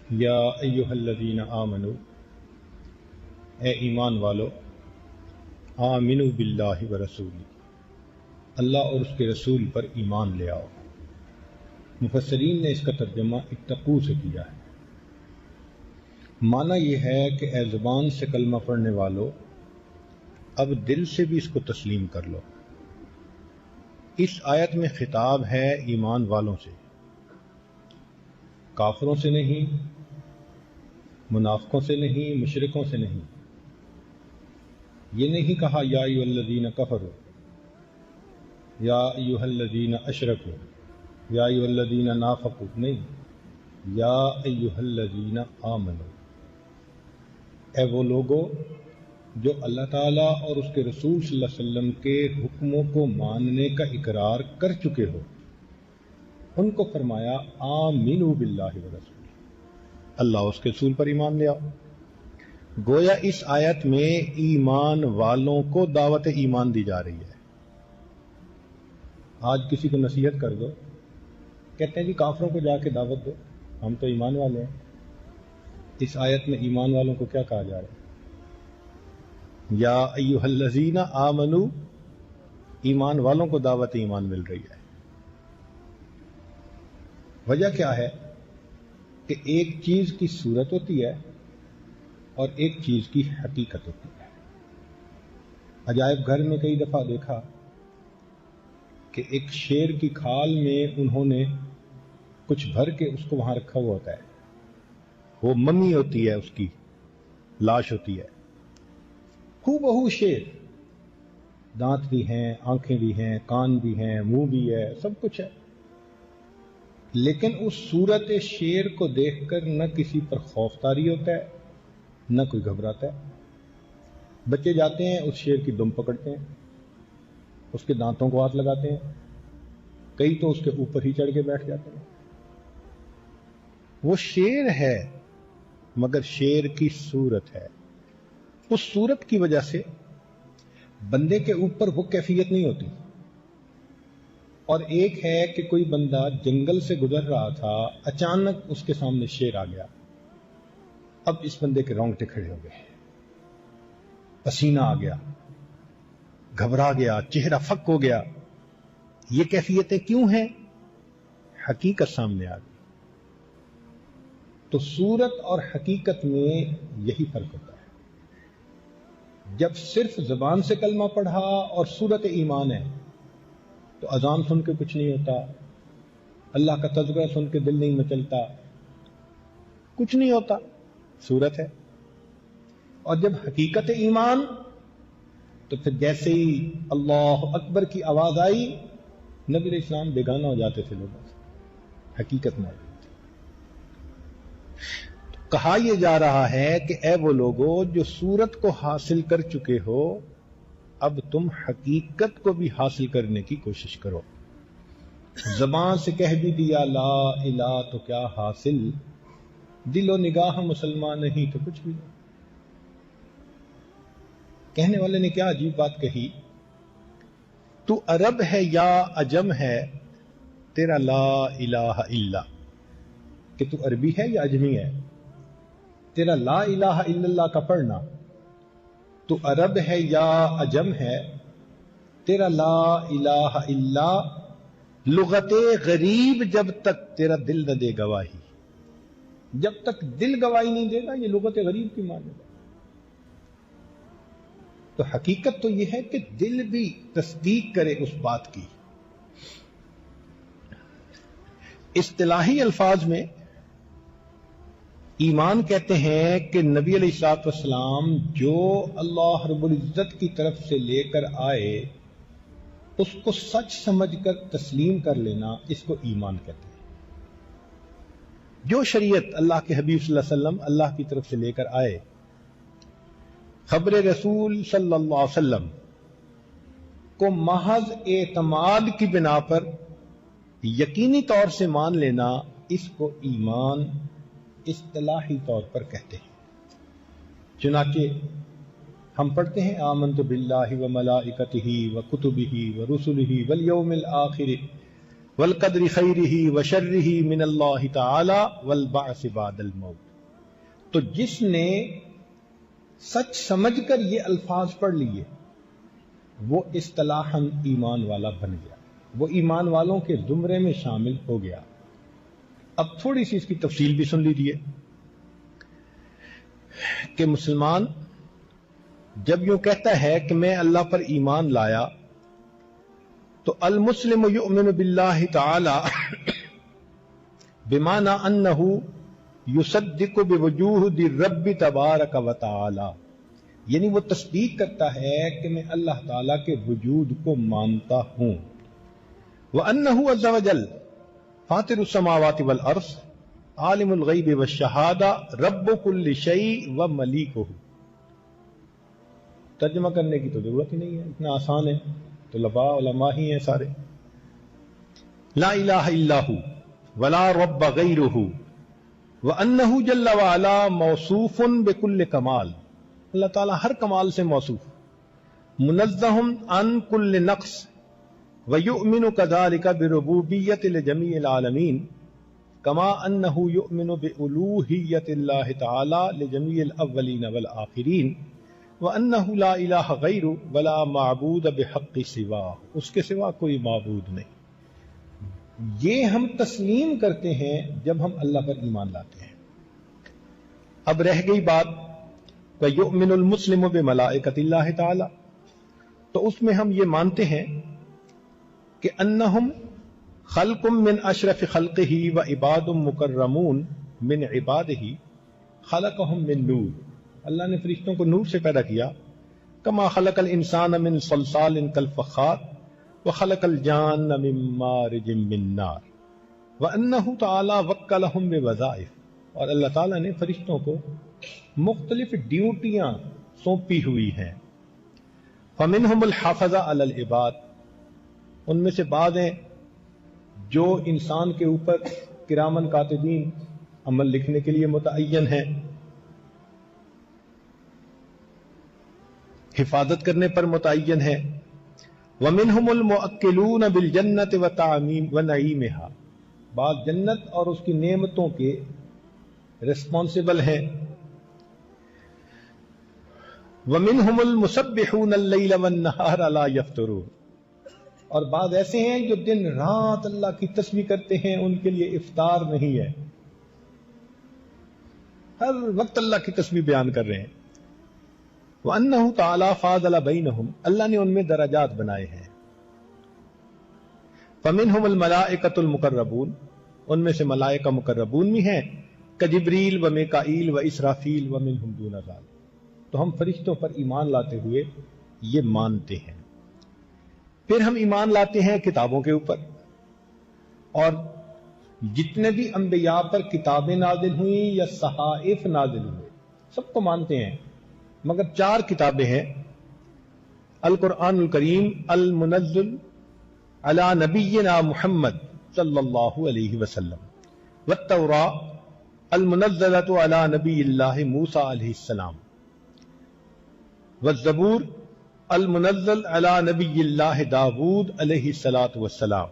یا ایہا الذین آمنو، اے ایمان والو، آمنو باللہ ورسولہ، اللہ اور اس کے رسول پر ایمان لے آؤ۔ مفسرین نے اس کا ترجمہ اتقوا سے کیا ہے۔ معنی یہ ہے کہ اے زبان سے کلمہ پڑھنے والو، اب دل سے بھی اس کو تسلیم کر لو۔ اس آیت میں خطاب ہے ایمان والوں سے، کافروں سے نہیں، منافقوں سے نہیں، مشرکوں سے نہیں۔ یہ نہیں کہا یا ایھا الذین کفروا، یا ایھا الذین اشرکوا، یا ایھا الذین نافقوا، نہیں، یا ایھا الذین آمنوا، اے وہ لوگو جو اللہ تعالیٰ اور اس کے رسول صلی اللہ علیہ وسلم کے حکموں کو ماننے کا اقرار کر چکے ہو، ان کو فرمایا آمنوا باللہ ورسولہ، اللہ اس کے رسول پر ایمان لے آؤ۔ گویا اس آیت میں ایمان والوں کو دعوت ایمان دی جا رہی ہے۔ آج کسی کو نصیحت کر دو، کہتے ہیں جی کافروں کو جا کے دعوت دو، ہم تو ایمان والے ہیں۔ اس آیت میں ایمان والوں کو کیا کہا جا رہا ہے؟ یا ایھا الذین آمنوا، ایمان والوں کو دعوت ایمان مل رہی ہے۔ وجہ کیا ہے کہ ایک چیز کی صورت ہوتی ہے اور ایک چیز کی حقیقت ہوتی ہے۔ عجائب گھر میں کئی دفعہ دیکھا کہ ایک شیر کی کھال میں انہوں نے کچھ بھر کے اس کو وہاں رکھا ہوا ہوتا ہے، وہ ممی ہوتی ہے، اس کی لاش ہوتی ہے، ہو بہو شیر، دانت بھی ہیں، آنکھیں بھی ہیں، کان بھی ہیں، منہ بھی ہے، سب کچھ ہے، لیکن اس صورت شیر کو دیکھ کر نہ کسی پر خوف طاری ہوتا ہے، نہ کوئی گھبراتا ہے۔ بچے جاتے ہیں اس شیر کی دم پکڑتے ہیں، اس کے دانتوں کو ہاتھ لگاتے ہیں، کئی تو اس کے اوپر ہی چڑھ کے بیٹھ جاتے ہیں۔ وہ شیر ہے مگر شیر کی صورت ہے، اس صورت کی وجہ سے بندے کے اوپر وہ کیفیت نہیں ہوتی۔ اور ایک ہے کہ کوئی بندہ جنگل سے گزر رہا تھا، اچانک اس کے سامنے شیر آ گیا، اب اس بندے کے رونگٹے کھڑے ہو گئے، پسینہ آ گیا، گھبرا گیا، چہرہ فک ہو گیا۔ یہ کیفیتیں کیوں ہیں؟ حقیقت سامنے آ گئی۔ تو صورت اور حقیقت میں یہی فرق ہوتا ہے۔ جب صرف زبان سے کلمہ پڑھا اور صورت ایمان ہے تو اذان سن کے کچھ نہیں ہوتا، اللہ کا تذکرہ سن کے دل نہیں مچلتا، کچھ نہیں ہوتا، صورت ہے۔ اور جب حقیقت ایمان، تو پھر جیسے ہی اللہ اکبر کی آواز آئی، نبی علیہ السلام بیگانہ ہو جاتے تھے لوگوں سے، حقیقت موجود تھی۔ کہا یہ جا رہا ہے کہ اے وہ لوگو جو صورت کو حاصل کر چکے ہو، اب تم حقیقت کو بھی حاصل کرنے کی کوشش کرو۔ زبان سے کہہ بھی دیا لا الہ تو کیا حاصل، دل و نگاہ مسلمان نہیں تو کچھ بھی نہیں۔ کہنے والے نے کیا عجیب بات کہی، تو عرب ہے یا عجم ہے، تیرا لا الہ الا، کہ تو عربی ہے یا عجمی ہے، تیرا لا الہ الا اللہ کا پڑھنا، تو عرب ہے یا عجم ہے، تیرا لا الہ الا لغت غریب جب تک تیرا دل نہ دے گواہی، جب تک دل گواہی نہیں دے گا یہ لغت غریب کی مانے گا۔ تو حقیقت تو یہ ہے کہ دل بھی تصدیق کرے اس بات کی۔ اصطلاحی الفاظ میں ایمان کہتے ہیں کہ نبی علیہ الصلوۃ والسلام جو اللہ رب العزت کی طرف سے لے کر آئے اس کو سچ سمجھ کر تسلیم کر لینا، اس کو ایمان کہتے ہیں۔ جو شریعت اللہ کے حبیب صلی اللہ علیہ وسلم اللہ کی طرف سے لے کر آئے، خبر رسول صلی اللہ علیہ وسلم کو محض اعتماد کی بنا پر یقینی طور سے مان لینا، اس کو ایمان اصطلاحی طور پر کہتے ہیں۔ چنانچہ ہم پڑھتے ہیں آمنت باللہ و ملائکتہ و کتبہ و رسلہ والیوم الآخر والقدر خیرہ وشرہ من اللہ تعالی والبعث بعد الموت. تو جس نے سچ سمجھ کر یہ الفاظ پڑھ لیے وہ اصطلاحاً ایمان والا بن گیا، وہ ایمان والوں کے زمرے میں شامل ہو گیا. اب تھوڑی سی اس کی تفصیل بھی سن لیجیے کہ مسلمان جب یوں کہتا ہے کہ میں اللہ پر ایمان لایا تو المسلم یؤمن باللہ تعالی بمعنی انہ یصدق بوجود الرب تبارک و تعالی، یعنی وہ تصدیق کرتا ہے کہ میں اللہ تعالیٰ کے وجود کو مانتا ہوں. وَأَنَّهُ عَزَّ وَجَلَّ فاطر السماوات والارض عالم الغیب والشہادہ رب کل شیء وملیکہ. ترجمہ کرنے کی تو ضرورت ہی نہیں ہے، اتنا آسان ہے، طلباء علماء ہی ہیں سارے. لا الہ الا ہو ولا رب غیرہ وَأَنَّهُ جَلَّ وَعَلَا مَوْصُوفٌ بِكُلِّ کمال، اللہ تعالیٰ ہر کمال سے موصوف، منزہ عن کل نقص، وَيُؤْمِنُ كَذَلِكَ بِرُبُوبِيَّةِ لِجَمِيعِ الْعَالَمِينَ كَمَا أَنَّهُ يُؤْمِنُ بِأُلُوهِيَّةِ اللَّهِ تَعَالَى لِجَمِيعِ الْأَوَّلِينَ وَالْآخِرِينَ وَأَنَّهُ لَا إِلَٰهَ غَيْرُهُ وَلَا مَعْبُودَ بِحَقِّ سِوَاهُ، اس کے سوا کوئی معبود نہیں. یہ ہم تسلیم کرتے ہیں جب ہم اللہ پر ایمان لاتے ہیں. اب رہ گئی بات وَيُؤْمِنُ الْمُسْلِمُ بِمَلَائِكَةِ اللَّهِ تَعَالَى، تو اس میں ہم یہ مانتے ہیں کہ انہم خلق من اشرف خلقہ وعباد مکرمون من عبادہ خلقہم من نور، اللہ نے فرشتوں کو نور سے پیدا کیا. کما خلق الانسان من صلصال کالفخار وخلق الجان من مارج من نار وانہ تعالی وکلہم بوظائف، اور اللہ تعالیٰ نے فرشتوں کو مختلف ڈیوٹیاں سونپی ہوئی ہیں. فمنہم الحافظ علی العباد، ان میں سے بعض ہیں جو انسان کے اوپر کرامن کاتبین عمل لکھنے کے لیے متعین ہیں، حفاظت کرنے پر متعین ہیں. ومنہم المؤکلون بالجنت ونعیمها، بعض جنت اور اس کی نعمتوں کے ریسپانسبل ہیں. ومنہم المسبحون اللیل والنہار لا یفترون، اور بعض ایسے ہیں جو دن رات اللہ کی تسبیح کرتے ہیں، ان کے لیے افطار نہیں ہے، ہر وقت اللہ کی تسبیح بیان کر رہے ہیں. وَأَنَّهُ تَعَالَى فَاضَلَ بَيْنَهُمْ، اللہ نے ان میں درجات بنائے ہیں. فَمِنْهُمُ الْمَلَائِكَةُ الْمُقَرَّبُونَ، ان میں سے ملائکہ مقربون بھی ہیں، کجبریل و میکائیل و اسرافیل ومنہم دون ذالک. تو ہم فرشتوں پر ایمان لاتے ہوئے یہ مانتے ہیں. پھر ہم ایمان لاتے ہیں کتابوں کے اوپر، اور جتنے بھی انبیاء پر کتابیں نازل ہوئیں یا صحائف نازل ہوئے سب کو مانتے ہیں، مگر 4 کتابیں ہیں: القرآن الکریم المنزل علی نبینا محمد صلی اللہ علیہ وسلم، والتوراۃ المنزلۃ علی نبی اللہ موسیٰ علیہ السلام، والزبور المنزل علی نبی اللہ داود علیہ الصلاۃ والسلام،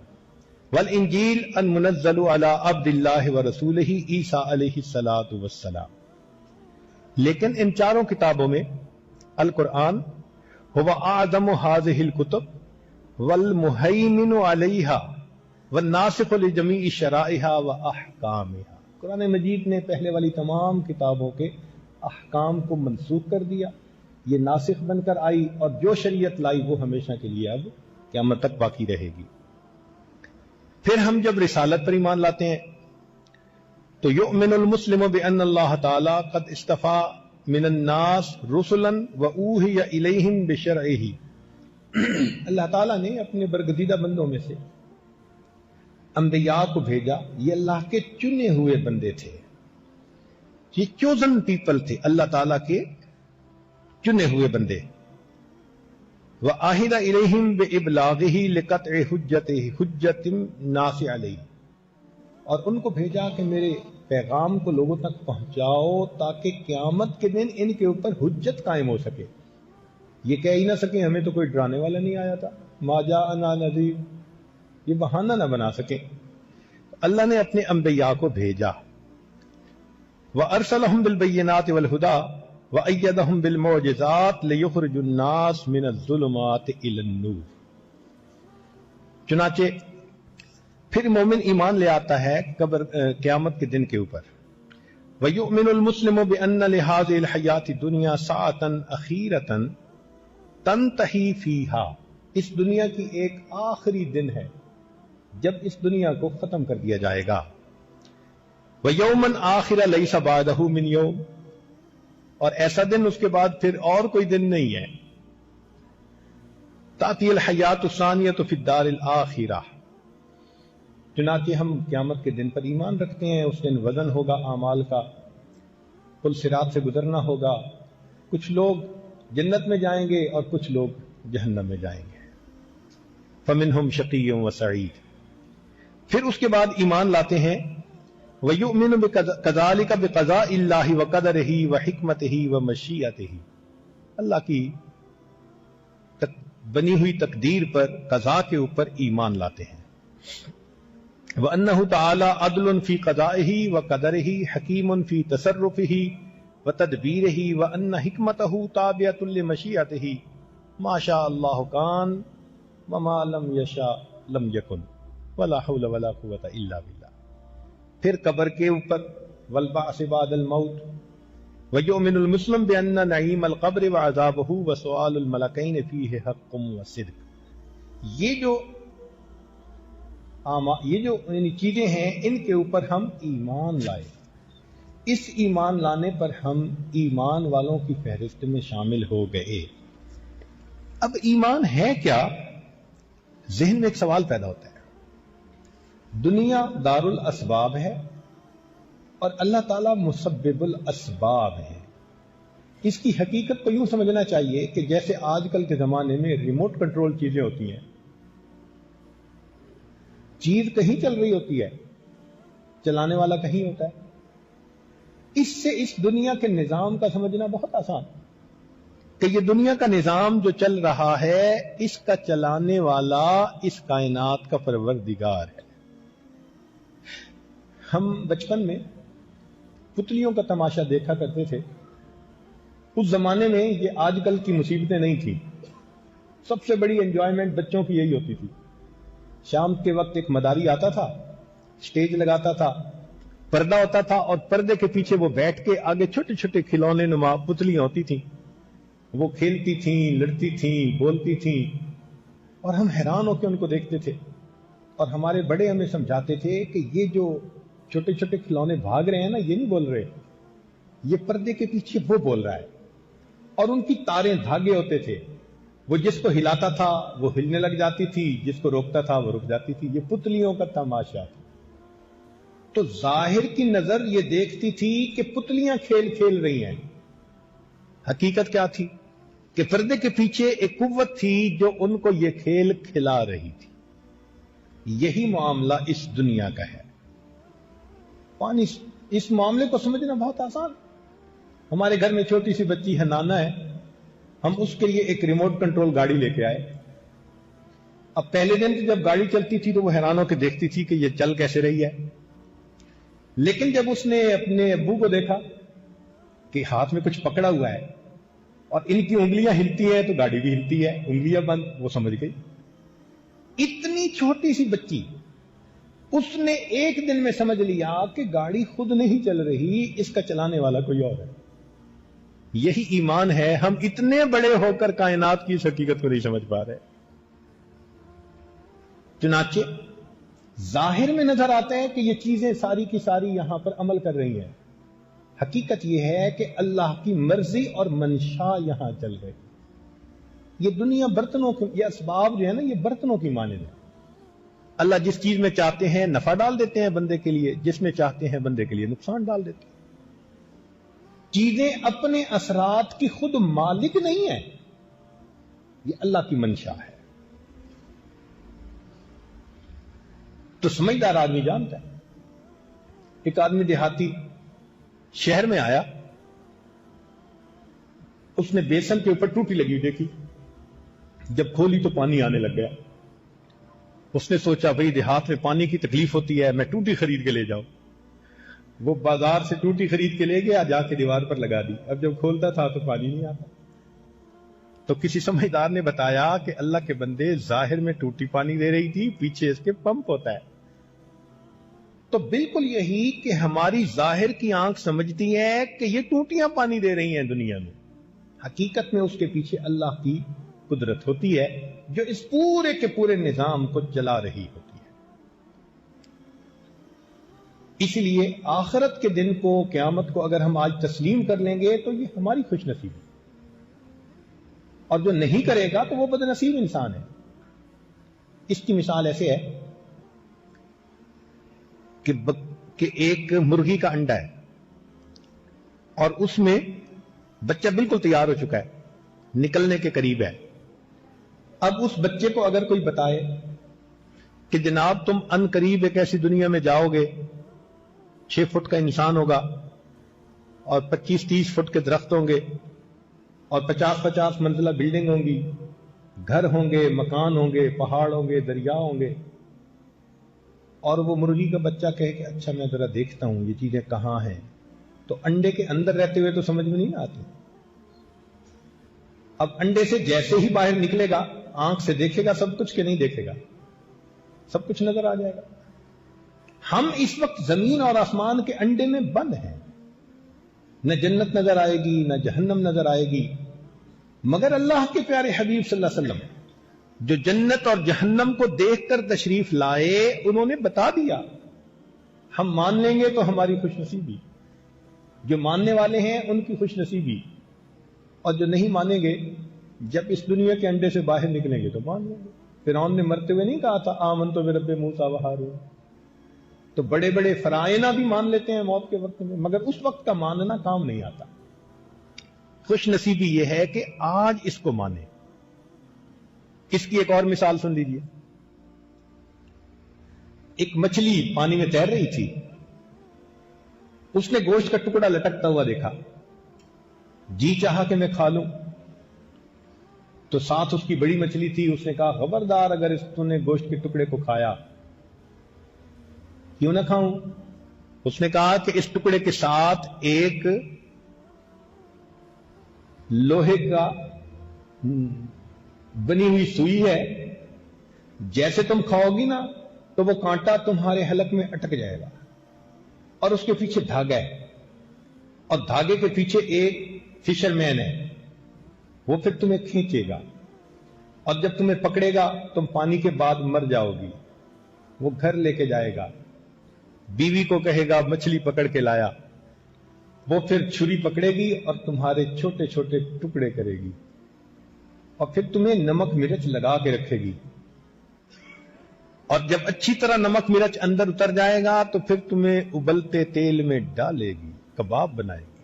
والانجیل المنزل علی عبد اللہ ورسولہ عیسیٰ علیہ الصلاۃ والسلام. لیکن ان 4 کتابوں میں القرآن هو اعظم هذه الكتب والمهيمن عليها والناسخ لجميع شرائعها واحکامها. قرآن مجید نے پہلے والی تمام کتابوں کے احکام کو منسوخ کر دیا، یہ ناسخ بن کر آئی، اور جو شریعت لائی وہ ہمیشہ کے لیے اب قیامت تک باقی رہے گی. پھر ہم جب رسالت پر ایمان لاتے ہیں تو یؤمن المسلم بان اللہ تعالی قد اصطفى من الناس رسلا واوحی الیہم بشرعہ، اللہ تعالیٰ نے اپنے برگزیدہ بندوں میں سے انبیاء کو بھیجا، یہ اللہ کے چنے ہوئے بندے تھے، یہ چوزن پیپل تھے، اللہ تعالیٰ کے چنے ہوئے بندے. وآہد الیہم بابلاغہ لقطع حجت الناس علیہ، اور ان کو بھیجا کہ میرے پیغام کو لوگوں تک پہنچاؤ تاکہ قیامت کے دن ان کے اوپر حجت قائم ہو سکے. یہ کہہ ہی نہ سکے ہمیں تو کوئی ڈرانے والا نہیں آیا تھا، ما جاءنا نذیر، یہ بہانہ نہ بنا سکیں. اللہ نے اپنے انبیاء کو بھیجا، وَأَرْسَلَهُمْ بِالْبَيِّنَاتِ وَالْهُدَى وَأَيَّدَهُمْ بِالْمُعْجِزَاتِ لِيُخْرِجُ النَّاسَ مِنَ الظُّلُمَاتِ إِلَى النُّورِ. چنانچہ پھر مومن ایمان لے آتا ہے قیامت کے دن کے اوپر. وَيُؤْمِنُ الْمُسْلِمُ بِأَنَّ لِهَذِهِ الْحَيَاةِ الدُّنْيَا سَاعَةً أَخِيرَةً تَنْتَهِي فِيهَا. اس دنیا کی ایک آخری دن ہے جب اس دنیا کو ختم کر دیا جائے گا. وَيَوْمًا آخِرَ لَيْسَ بَعْدَهُ مِنْ يَوْمٍ، اور ایسا دن اس کے بعد پھر اور کوئی دن نہیں ہے. تَأْتِي الْحَيَاةُ الثَّانِيَةُ فِي الدَّارِ الْآخِرَةِ. چنانچہ ہم قیامت کے دن پر ایمان رکھتے ہیں. اس دن وزن ہوگا اعمال کا، پل صراط سے گزرنا ہوگا. کچھ لوگ جنت میں جائیں گے اور کچھ لوگ جہنم میں جائیں گے. فَمِنْهُمْ شَقِيٌّ وَسَعِيدٌ. پھر اس کے بعد ایمان لاتے ہیں وَيُؤْمِنُ كَذَلِكَ بِقَضَاءِ اللَّهِ وَقَدَرِهِ وَحِكْمَتِهِ وَمَشِيئَتِهِ. اللہ کی بنی ہوئی تقدیر پر، قضاء کے اوپر ایمان لاتے ہیں. وَأَنَّهُ تَعَالَى عَدْلٌ فِي قَضَائِهِ وَقَدَرِهِ حَكِيمٌ فِي تَصَرُّفِهِ وَتَدْبِيرِهِ وَأَنَّ حِكْمَتَهُ تَابِعَةٌ لِمَشِيئَتِهِ مَا شَاءَ اللَّهُ كَانَ وَمَا لَمْ يَشَاء لَمْ يَكُنْ وَلَا حَوْلَ وَلَا قُوَّةَ إِلَّا بِاللَّهِ. پھر قبر کے اوپر والبعث بعد الموت. وَيُؤْمِنُ الْمُسْلِمُ بِأَنَّ نَعِيمَ الْقَبْرِ وَعَذَابَهُ وَسُؤَالُ الْمَلَكَيْنِ فِيهِ حَقٌّ وَصِدْقٌ. یہ جو چیزیں ہیں ان کے اوپر ہم ایمان لائے. اس ایمان لانے پر ہم ایمان والوں کی فہرست میں شامل ہو گئے. اب ایمان ہے کیا؟ ذہن میں ایک سوال پیدا ہوتا ہے. دنیا دار الاسباب ہے اور اللہ تعالیٰ مسبب الاسباب ہے. اس کی حقیقت کو یوں سمجھنا چاہیے کہ جیسے آج کل کے زمانے میں ریموٹ کنٹرول چیزیں ہوتی ہیں. چیز کہیں چل رہی ہوتی ہے، چلانے والا کہیں ہوتا ہے. اس سے اس دنیا کے نظام کا سمجھنا بہت آسان کہ یہ دنیا کا نظام جو چل رہا ہے اس کا چلانے والا اس کائنات کا پروردگار ہے. ہم بچپن میں پتلیوں کا تماشا دیکھا کرتے تھے. اس زمانے میں یہ آج کل کی مصیبتیں نہیں تھیں. سب سے بڑی انجوائمنٹ بچوں کی یہی ہوتی تھی. شام کے وقت ایک مداری آتا تھا، سٹیج لگاتا تھا، پردہ ہوتا تھا اور پردے کے پیچھے وہ بیٹھ کے آگے چھوٹے چھوٹے کھلونے نما پتلیاں ہوتی تھیں. وہ کھیلتی تھیں، لڑتی تھیں، بولتی تھیں اور ہم حیران ہو کے ان کو دیکھتے تھے. اور ہمارے بڑے ہمیں سمجھاتے تھے کہ یہ جو چھوٹے چھوٹے کھلونے بھاگ رہے ہیں نا، یہ نہیں بول رہے، یہ پردے کے پیچھے وہ بول رہا ہے. اور ان کی تاریں دھاگے ہوتے تھے. وہ جس کو ہلاتا تھا وہ ہلنے لگ جاتی تھی، جس کو روکتا تھا وہ رک جاتی تھی. یہ پتلیوں کا تماشا تھا. تو ظاہر کی نظر یہ دیکھتی تھی کہ پتلیاں کھیل کھیل رہی ہیں. حقیقت کیا تھی کہ پردے کے پیچھے ایک قوت تھی جو ان کو یہ کھیل کھلا رہی تھی. یہی معاملہ اس دنیا کا ہے. اس معاملے کو سمجھنا بہت آسان. ہمارے گھر میں چھوٹی سی بچی ہے، نانا ہے. ہم اس کے لیے ایک ریموٹ کنٹرول گاڑی لے کے آئے. اب پہلے دن جب گاڑی چلتی تھی تو وہ حیران ہو کے دیکھتی تھی کہ یہ چل کیسے رہی ہے. لیکن جب اس نے اپنے ابو کو دیکھا کہ ہاتھ میں کچھ پکڑا ہوا ہے اور ان کی انگلیاں ہلتی ہیں تو گاڑی بھی ہلتی ہے، انگلیاں بند، وہ سمجھ گئی. اتنی چھوٹی سی بچی، اس نے ایک دن میں سمجھ لیا کہ گاڑی خود نہیں چل رہی، اس کا چلانے والا کوئی اور ہے. یہی ایمان ہے. ہم اتنے بڑے ہو کر کائنات کی اس حقیقت کو نہیں سمجھ پا رہے. چنانچہ ظاہر میں نظر آتے ہیں کہ یہ چیزیں ساری کی ساری یہاں پر عمل کر رہی ہیں. حقیقت یہ ہے کہ اللہ کی مرضی اور منشا یہاں چل رہی. یہ دنیا برتنوں کی، یہ اسباب جو ہے نا، یہ برتنوں کی مانند ہے. اللہ جس چیز میں چاہتے ہیں نفع ڈال دیتے ہیں بندے کے لیے، جس میں چاہتے ہیں بندے کے لیے نقصان ڈال دیتے ہیں. چیزیں اپنے اثرات کی خود مالک نہیں ہیں، یہ اللہ کی منشا ہے. تو سمجھدار آدمی جانتا ہے. ایک آدمی دیہاتی شہر میں آیا، اس نے بیسن کے اوپر ٹوٹی لگی دیکھی. جب کھولی تو پانی آنے لگ گیا. اس نے سوچا بھئی دیہات میں پانی کی تکلیف ہوتی ہے، میں ٹوٹی خرید کے لے جاؤں. وہ بازار سے ٹوٹی خرید کے لے گیا، جا کے دیوار پر لگا دی. اب جب کھولتا تھا تو پانی نہیں آتا. تو کسی سمجھدار نے بتایا کہ اللہ کے بندے، ظاہر میں ٹوٹی پانی دے رہی تھی، پیچھے اس کے پمپ ہوتا ہے. تو بالکل یہی کہ ہماری ظاہر کی آنکھ سمجھتی ہے کہ یہ ٹوٹیاں پانی دے رہی ہیں دنیا میں، حقیقت میں اس کے پیچھے اللہ کی قدرت ہوتی ہے جو اس پورے کے پورے نظام کو چلا رہی ہوتی ہے. اسی لیے آخرت کے دن کو، قیامت کو اگر ہم آج تسلیم کر لیں گے تو یہ ہماری خوش نصیبی، اور جو نہیں کرے گا تو وہ بد نصیب انسان ہے. اس کی مثال ایسے ہے کہ ایک مرغی کا انڈا ہے اور اس میں بچہ بالکل تیار ہو چکا ہے، نکلنے کے قریب ہے. اب اس بچے کو اگر کوئی بتائے کہ جناب تم ان قریب ایک ایسی دنیا میں جاؤ گے، 6 فٹ کا انسان ہوگا اور 25-30 فٹ کے درخت ہوں گے اور 50-50 منزلہ بلڈنگ ہوں گی، گھر ہوں گے، مکان ہوں گے، پہاڑ ہوں گے، دریا ہوں گے، اور وہ مرغی کا بچہ کہے کہ اچھا میں ذرا دیکھتا ہوں یہ چیزیں کہاں ہیں، تو انڈے کے اندر رہتے ہوئے تو سمجھ میں نہیں آتی. اب انڈے سے جیسے ہی باہر نکلے گا، آنکھ سے دیکھے گا سب کچھ کہ نہیں دیکھے گا؟ سب کچھ نظر آ جائے گا. ہم اس وقت زمین اور آسمان کے انڈے میں بند ہیں، نہ جنت نظر آئے گی نہ جہنم نظر آئے گی. مگر اللہ کے پیارے حبیب صلی اللہ علیہ وسلم جو جنت اور جہنم کو دیکھ کر تشریف لائے، انہوں نے بتا دیا. ہم مان لیں گے تو ہماری خوش نصیبی، جو ماننے والے ہیں ان کی خوش نصیبی، اور جو نہیں مانیں گے جب اس دنیا کے انڈے سے باہر نکلیں گے تو مان لیں گے. فرعون نے مرتے ہوئے نہیں کہا تھا آمنت برب موسیٰ و ہارون؟ تو بڑے بڑے فرائض بھی مان لیتے ہیں موت کے وقت میں، مگر اس وقت کا ماننا کام نہیں آتا. خوش نصیبی یہ ہے کہ آج اس کو مانے. اس کی ایک اور مثال سن لیجیے. ایک مچھلی پانی میں تیر رہی تھی، اس نے گوشت کا ٹکڑا لٹکتا ہوا دیکھا، جی چاہا کہ میں کھا لوں. تو ساتھ اس کی بڑی مچھلی تھی، اس نے کہا خبردار اگر اس نے گوشت کے ٹکڑے کو کھایا. کیوں نہ کھاؤں؟ اس نے کہا کہ اس ٹکڑے کے ساتھ ایک لوہے کا بنی ہوئی سوئی ہے، جیسے تم کھاؤ گی نا تو وہ کانٹا تمہارے حلق میں اٹک جائے گا، اور اس کے پیچھے دھاگا ہے، اور دھاگے کے پیچھے ایک فشر مین ہے، وہ پھر تمہیں کھینچے گا، اور جب تمہیں پکڑے گا تم پانی کے بعد مر جاؤ گی. وہ گھر لے کے جائے گا، بیوی کو کہے گا مچھلی پکڑ کے لایا، وہ پھر چھری پکڑے گی اور تمہارے چھوٹے چھوٹے ٹکڑے کرے گی، اور پھر تمہیں نمک مرچ لگا کے رکھے گی، اور جب اچھی طرح نمک مرچ اندر اتر جائے گا تو پھر تمہیں ابلتے تیل میں ڈالے گی، کباب بنائے گی.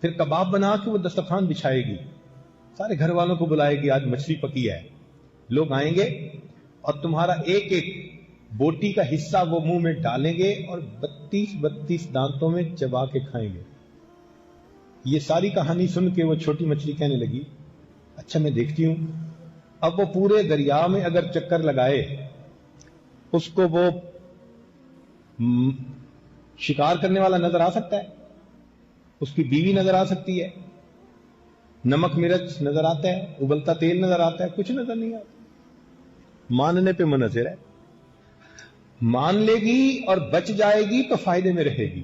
پھر کباب بنا کے وہ دسترخوان بچھائے گی، سارے گھر والوں کو بلائے گی، آج مچھلی پکی ہے. لوگ آئیں گے اور تمہارا ایک ایک بوٹی کا حصہ وہ منہ میں ڈالیں گے اور 32 دانتوں میں چبا کے کھائیں گے. یہ ساری کہانی سن کے وہ چھوٹی مچھلی کہنے لگی اچھا میں دیکھتی ہوں. اب وہ پورے دریا میں اگر چکر لگائے، اس کو وہ شکار کرنے والا نظر آ سکتا ہے، اس کی بیوی نظر آ سکتی ہے، نمک مرچ نظر آتا ہے، ابلتا تیل نظر آتا ہے، کچھ نظر نہیں آتا. ماننے پہ منحصر ہے. مان لے گی اور بچ جائے گی تو فائدے میں رہے گی،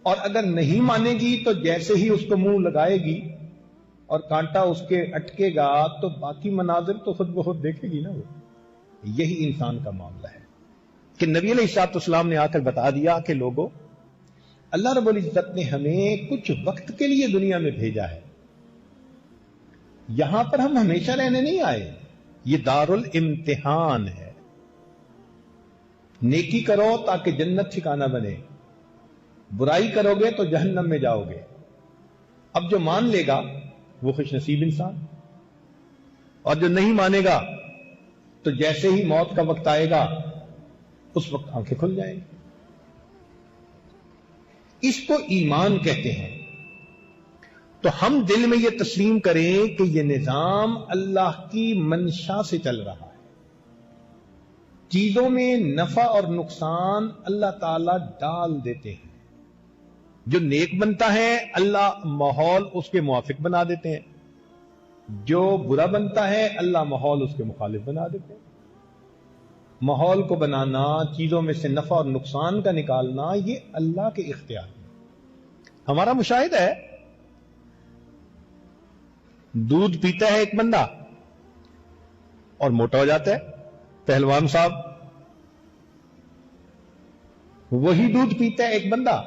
اور اگر نہیں مانے گی تو جیسے ہی اس کو منہ لگائے گی اور کانٹا اس کے اٹکے گا تو باقی مناظر تو خود بخود دیکھے گی نا. وہ یہی انسان کا معاملہ ہے کہ نبی علیہ الصلوۃ والسلام نے آ کر بتا دیا کہ لوگوں، اللہ رب العزت نے ہمیں کچھ وقت کے لیے دنیا میں بھیجا ہے، یہاں پر ہم ہمیشہ رہنے نہیں آئے، یہ دارالامتحان ہے. نیکی کرو تاکہ جنت ٹھکانہ بنے، برائی کرو گے تو جہنم میں جاؤ گے. اب جو مان لے گا وہ خوش نصیب انسان، اور جو نہیں مانے گا تو جیسے ہی موت کا وقت آئے گا اس وقت آنکھیں کھل جائیں گی. اس کو ایمان کہتے ہیں. تو ہم دل میں یہ تسلیم کریں کہ یہ نظام اللہ کی منشا سے چل رہا ہے، چیزوں میں نفع اور نقصان اللہ تعالی ڈال دیتے ہیں. جو نیک بنتا ہے اللہ ماحول اس کے موافق بنا دیتے ہیں، جو برا بنتا ہے اللہ ماحول اس کے مخالف بنا دیتے ہیں. ماحول کو بنانا، چیزوں میں سے نفع اور نقصان کا نکالنا، یہ اللہ کے اختیار میں. ہمارا مشاہدہ ہے، دودھ پیتا ہے ایک بندہ اور موٹا ہو جاتا ہے، پہلوان صاحب. وہی دودھ پیتا ہے ایک بندہ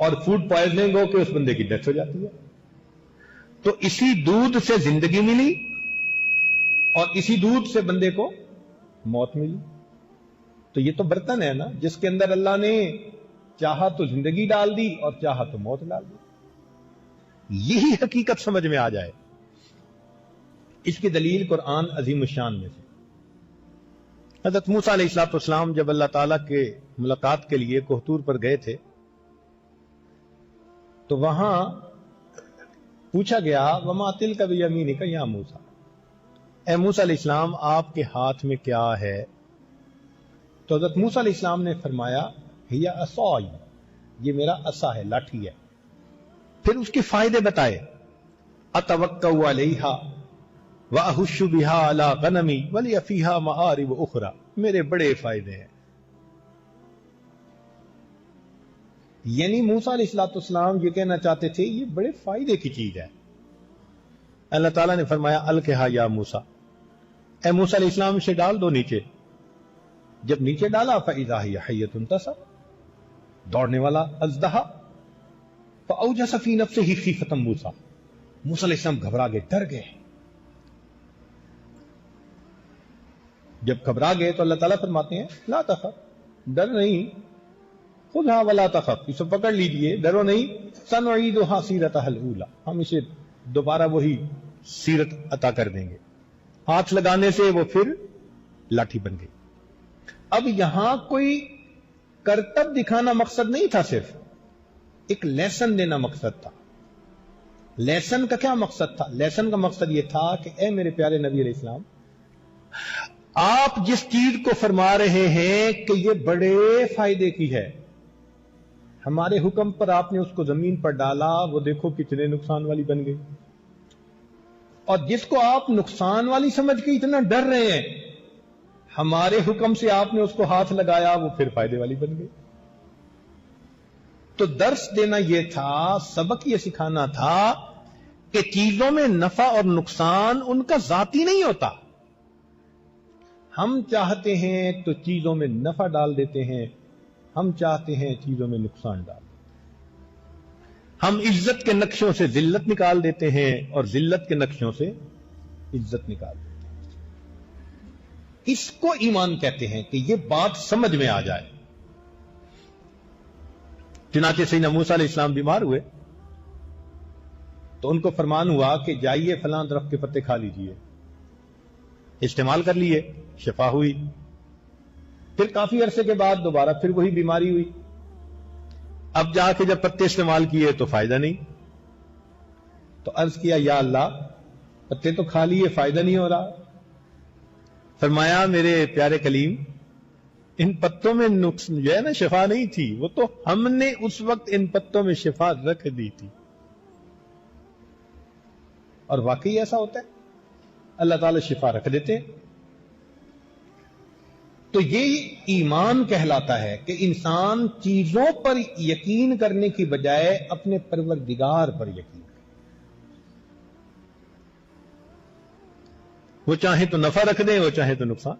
اور فوڈ پوائزننگ ہو کے اس بندے کی ڈیتھ ہو جاتی ہے. تو اسی دودھ سے زندگی ملی اور اسی دودھ سے بندے کو موت ملی. تو یہ تو برتن ہے نا، جس کے اندر اللہ نے چاہا تو زندگی ڈال دی اور چاہا تو موت ڈال دی. یہی حقیقت سمجھ میں آ جائے. اس کی دلیل قرآن عظیم الشان میں سے. حضرت موسیٰ علیہ السلام جب اللہ تعالیٰ کے ملاقات کے لیے کوہتور پر گئے تھے تو وہاں پوچھا گیا وما تلک بیمینک یا موسیٰ، اے موسیٰ علیہ السلام آپ کے ہاتھ میں کیا ہے؟ تو حضرت موسیٰ علیہ السلام نے فرمایا ہی عصای، یہ میرا عصا ہے، لاٹھی ہے. پھر اس کے فائدے بتائے، اتوکا علیہا واہش بہا علی غنمی ولی فیہا معارب اخرى، میرے بڑے فائدے ہیں. یعنی موسیٰ علیہ السلام یہ کہنا چاہتے تھے یہ بڑے فائدے کی چیز ہے. اللہ تعالیٰ نے فرمایا القھا یا موسیٰ، اے موسیٰ علیہ السلام اسے ڈال دو نیچے. جب نیچے ڈالا فاذا ہی حیۃ تسعی، دوڑنے والا اژدہا. فاوجس فی نفسہ خیفۃ موسیٰ، موسیٰ علیہ السلام گھبرا گئے، ڈر گئے. جب گھبرا گئے تو اللہ تعالیٰ فرماتے ہیں لا تخف، ڈر نہیں، خذھا ولا تخف، اسے پکڑ لیجئے، ڈرو نہیں. سنعیدھا سیرتھا الاولی، ہم اسے دوبارہ وہی سیرت عطا کر دیں گے. ہاتھ لگانے سے وہ پھر لاٹھی بن گئی. اب یہاں کوئی کرتب دکھانا مقصد نہیں تھا، صرف ایک لیسن دینا مقصد تھا. لیسن کا کیا مقصد تھا؟ لیسن کا مقصد یہ تھا کہ اے میرے پیارے نبی علیہ السلام، آپ جس چیز کو فرما رہے ہیں کہ یہ بڑے فائدے کی ہے، ہمارے حکم پر آپ نے اس کو زمین پر ڈالا، وہ دیکھو کتنے نقصان والی بن گئی. اور جس کو آپ نقصان والی سمجھ کے اتنا ڈر رہے ہیں، ہمارے حکم سے آپ نے اس کو ہاتھ لگایا، وہ پھر فائدے والی بن گئی. تو درس دینا یہ تھا، سبق یہ سکھانا تھا کہ چیزوں میں نفع اور نقصان ان کا ذاتی نہیں ہوتا. ہم چاہتے ہیں تو چیزوں میں نفع ڈال دیتے ہیں، ہم چاہتے ہیں چیزوں میں نقصان ڈال دیتے ہیں. ہم عزت کے نقشوں سے ذلت نکال دیتے ہیں اور ذلت کے نقشوں سے عزت نکال دیتے ہیں. اس کو ایمان کہتے ہیں کہ یہ بات سمجھ میں آ جائے. چنانچہ سیدنا موسیٰ علیہ السلام بیمار ہوئے تو ان کو فرمان ہوا کہ جائیے فلاں درخت کے پتے کھا لیجئے. استعمال کر لیے، شفا ہوئی. پھر کافی عرصے کے بعد دوبارہ پھر وہی بیماری ہوئی. اب جا کے جب پتے استعمال کیے تو فائدہ نہیں. تو عرض کیا یا اللہ، پتے تو کھا لیے، فائدہ نہیں ہو رہا. فرمایا میرے پیارے کلیم، ان پتوں میں نقص جو ہے نا شفا نہیں تھی، وہ تو ہم نے اس وقت ان پتوں میں شفا رکھ دی تھی. اور واقعی ایسا ہوتا ہے، اللہ تعالی شفا رکھ دیتے ہیں. تو یہ ایمان کہلاتا ہے کہ انسان چیزوں پر یقین کرنے کی بجائے اپنے پروردگار پر یقین کرے. وہ چاہے تو نفع رکھ دے، وہ چاہے تو نقصان.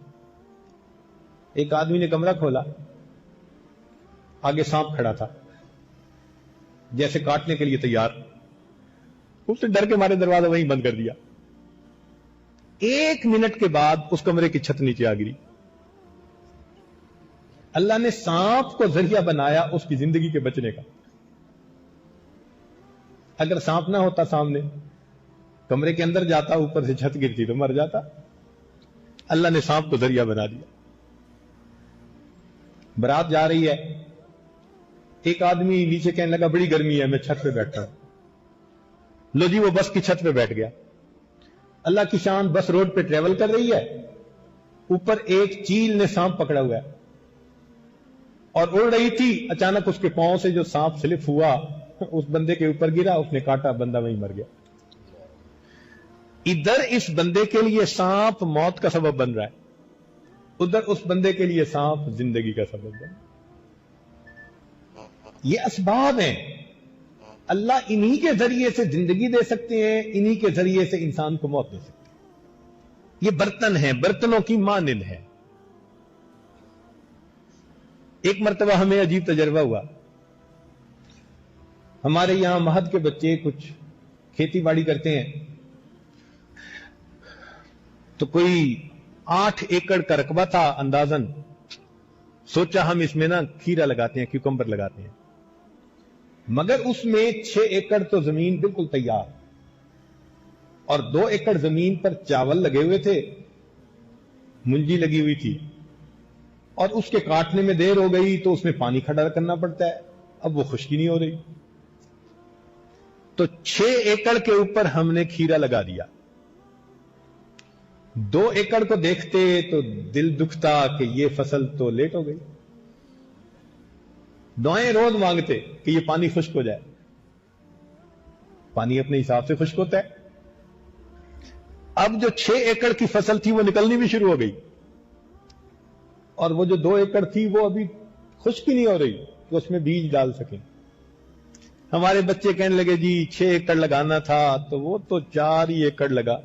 ایک آدمی نے کمرہ کھولا، آگے سانپ کھڑا تھا جیسے کاٹنے کے لیے تیار. اس نے ڈر کے مارے دروازہ وہیں بند کر دیا. 1 منٹ کے بعد اس کمرے کی چھت نیچے آ گری. اللہ نے سانپ کو ذریعہ بنایا اس کی زندگی کے بچنے کا. اگر سانپ نہ ہوتا سامنے، کمرے کے اندر جاتا، اوپر سے چھت گرتی تو مر جاتا. اللہ نے سانپ کو ذریعہ بنا دیا. برات جا رہی ہے، ایک آدمی نیچے کہنے لگا بڑی گرمی ہے، میں چھت پہ بیٹھتا ہوں. لو جی، وہ بس کی چھت پہ بیٹھ گیا. اللہ کی شان، بس روڈ پہ ٹریول کر رہی ہے، اوپر ایک چیل نے سانپ پکڑا ہوا ہے اور اڑ رہی تھی، اچانک اس کے پاؤں سے جو سانپ سلپ ہوا اس بندے کے اوپر گرا، اس نے کاٹا، بندہ وہیں مر گیا۔ ادھر اس بندے کے لیے سانپ موت کا سبب بن رہا ہے، ادھر اس بندے کے لیے سانپ زندگی کا سبب بن رہا ہے۔ یہ اسباب ہیں، اللہ انہی کے ذریعے سے زندگی دے سکتے ہیں، انہی کے ذریعے سے انسان کو موت دے سکتے ہیں۔ یہ برتن ہیں، برتنوں کی مانند ہے۔ ایک مرتبہ ہمیں عجیب تجربہ ہوا، ہمارے یہاں مہد کے بچے کچھ کھیتی باڑی کرتے ہیں، تو کوئی 8 ایکڑ کا رقبہ تھا اندازاً، سوچا ہم اس میں نا کھیرا لگاتے ہیں، کیوکمبر لگاتے ہیں، مگر اس میں 6 ایکڑ تو زمین بالکل تیار اور 2 ایکڑ زمین پر چاول لگے ہوئے تھے، منجی لگی ہوئی تھی، اور اس کے کاٹنے میں دیر ہو گئی تو اس میں پانی کھڑا کرنا پڑتا ہے، اب وہ خشکی نہیں ہو رہی، تو 6 ایکڑ کے اوپر ہم نے کھیرا لگا دیا۔ 2 ایکڑ کو دیکھتے تو دل دکھتا کہ یہ فصل تو لیٹ ہو گئی، دعائیں روز مانگتے کہ یہ پانی خشک ہو جائے، پانی اپنے حساب سے خشک ہوتا ہے۔ اب جو 6 ایکڑ کی فصل تھی وہ نکلنی بھی شروع ہو گئی، اور وہ جو 2 ایکڑ تھی وہ ابھی خشک ہی نہیں ہو رہی کہ اس میں بیج ڈال سکیں۔ ہمارے بچے کہنے لگے جی 6 ایکڑ لگانا تھا تو وہ تو 4 ہی ایکڑ لگا،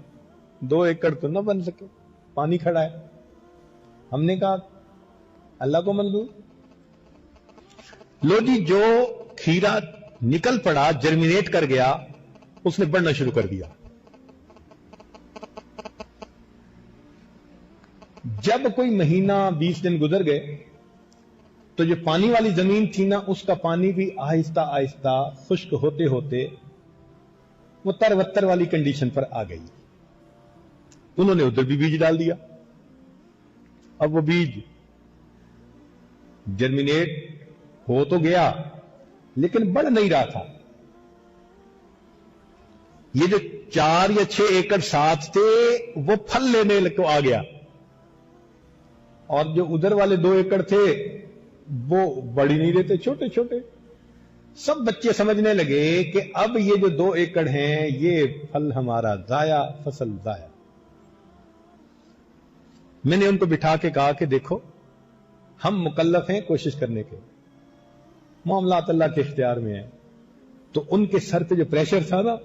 2 ایکڑ تو نہ بن سکے، پانی کھڑا ہے۔ ہم نے کہا اللہ کو منظور۔ لو جی، جو کھیرا نکل پڑا، جرمینیٹ کر گیا، اس نے بڑھنا شروع کر دیا۔ جب کوئی مہینہ 20 دن گزر گئے تو جو پانی والی زمین تھی نا، اس کا پانی بھی آہستہ آہستہ خشک ہوتے ہوتے وہ تروتر والی کنڈیشن پر آ گئی۔ انہوں نے ادھر بھی بیج ڈال دیا، اب وہ بیج جرمینیٹ ہو تو گیا لیکن بڑھ نہیں رہا تھا۔ یہ جو 4 یا 6 ایکڑ ساتھ تھے وہ پھل لینے کو آ گیا، اور جو ادھر والے 2 ایکڑ تھے وہ بڑھ ہی نہیں رہتے، چھوٹے چھوٹے۔ سب بچے سمجھنے لگے کہ اب یہ جو 2 ایکڑ ہیں یہ پھل ہمارا ضائع، فصل ضائع۔ میں نے ان کو بٹھا کے کہا کہ دیکھو، ہم مکلف ہیں کوشش کرنے کے، معاملات اللہ کے اختیار میں ہیں۔ تو ان کے سر پہ جو پریشر تھا نا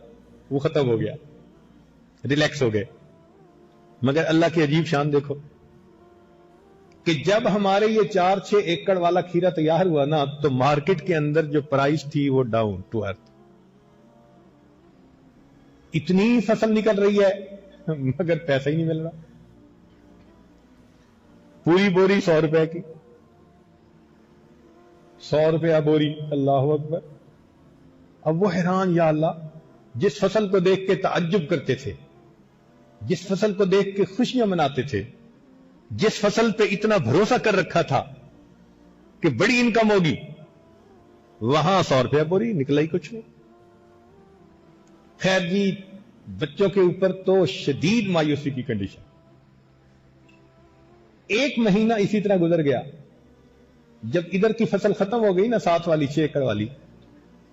وہ ختم ہو گیا، ریلیکس ہو گئے۔ مگر اللہ کی عجیب شان دیکھو کہ جب ہمارے یہ 4-6 ایکڑ والا کھیرا تیار ہوا نا تو مارکیٹ کے اندر جو پرائس تھی وہ ڈاؤن ٹو ارتھ۔ اتنی فصل نکل رہی ہے مگر پیسہ ہی نہیں مل رہا، پوری بوری 100 روپے کی، 100 روپیہ بوری، اللہ اکبر۔ اب وہ حیران، یا اللہ، جس فصل کو دیکھ کے تعجب کرتے تھے، جس فصل کو دیکھ کے خوشیاں مناتے تھے، جس فصل پہ اتنا بھروسہ کر رکھا تھا کہ بڑی انکم ہوگی، وہاں 100 روپیہ بوری، نکلا ہی کچھ نہیں۔ خیر جی، بچوں کے اوپر تو شدید مایوسی کی کنڈیشن۔ 1 مہینہ اسی طرح گزر گیا۔ جب ادھر کی فصل ختم ہو گئی نا، 7 والی 6 ایکڑ والی،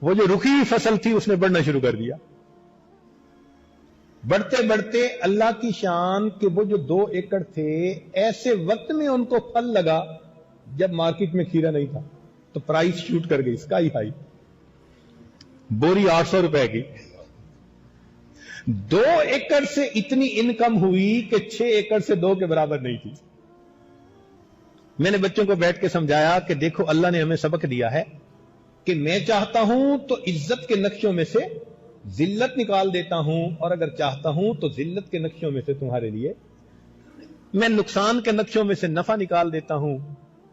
وہ جو رکی ہوئی فصل تھی اس نے بڑھنا شروع کر دیا۔ بڑھتے بڑھتے اللہ کی شان کہ وہ جو 2 ایکڑ تھے، ایسے وقت میں ان کو پھل لگا جب مارکیٹ میں کھیرا نہیں تھا، تو پرائس شوٹ کر گئی، اسکائی ہائی، بوری 800 روپے کی۔ 2 ایکڑ سے اتنی انکم ہوئی کہ 6 ایکڑ سے 2 کے برابر نہیں تھی۔ میں نے بچوں کو بیٹھ کے سمجھایا کہ دیکھو، اللہ نے ہمیں سبق دیا ہے کہ میں چاہتا ہوں تو عزت کے نقشوں میں سے ذلت نکال دیتا ہوں، اور اگر چاہتا ہوں تو ذلت کے نقشوں میں سے تمہارے لیے میں نقصان کے نقشوں میں سے نفع نکال دیتا ہوں،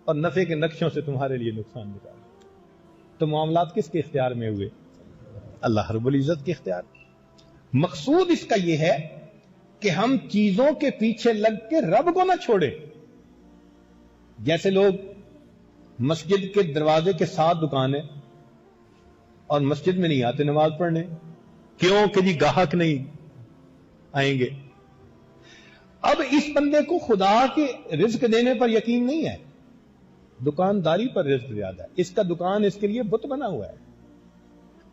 اور نفع کے نقشوں سے تمہارے لیے نقصان نکال دیتا ہوں۔ تو معاملات کس کے اختیار میں ہوئے؟ اللہ رب العزت کے اختیار۔ مقصود اس کا یہ ہے کہ ہم چیزوں کے پیچھے لگ کے رب کو نہ چھوڑیں۔ جیسے لوگ مسجد کے دروازے کے ساتھ دکان ہے اور مسجد میں نہیں آتے نماز پڑھنے، کیوں کہ جی گاہک نہیں آئیں گے۔ اب اس بندے کو خدا کے رزق دینے پر یقین نہیں ہے، دکانداری پر رزق زیادہ ہے، اس کا دکان اس کے لیے بت بنا ہوا ہے۔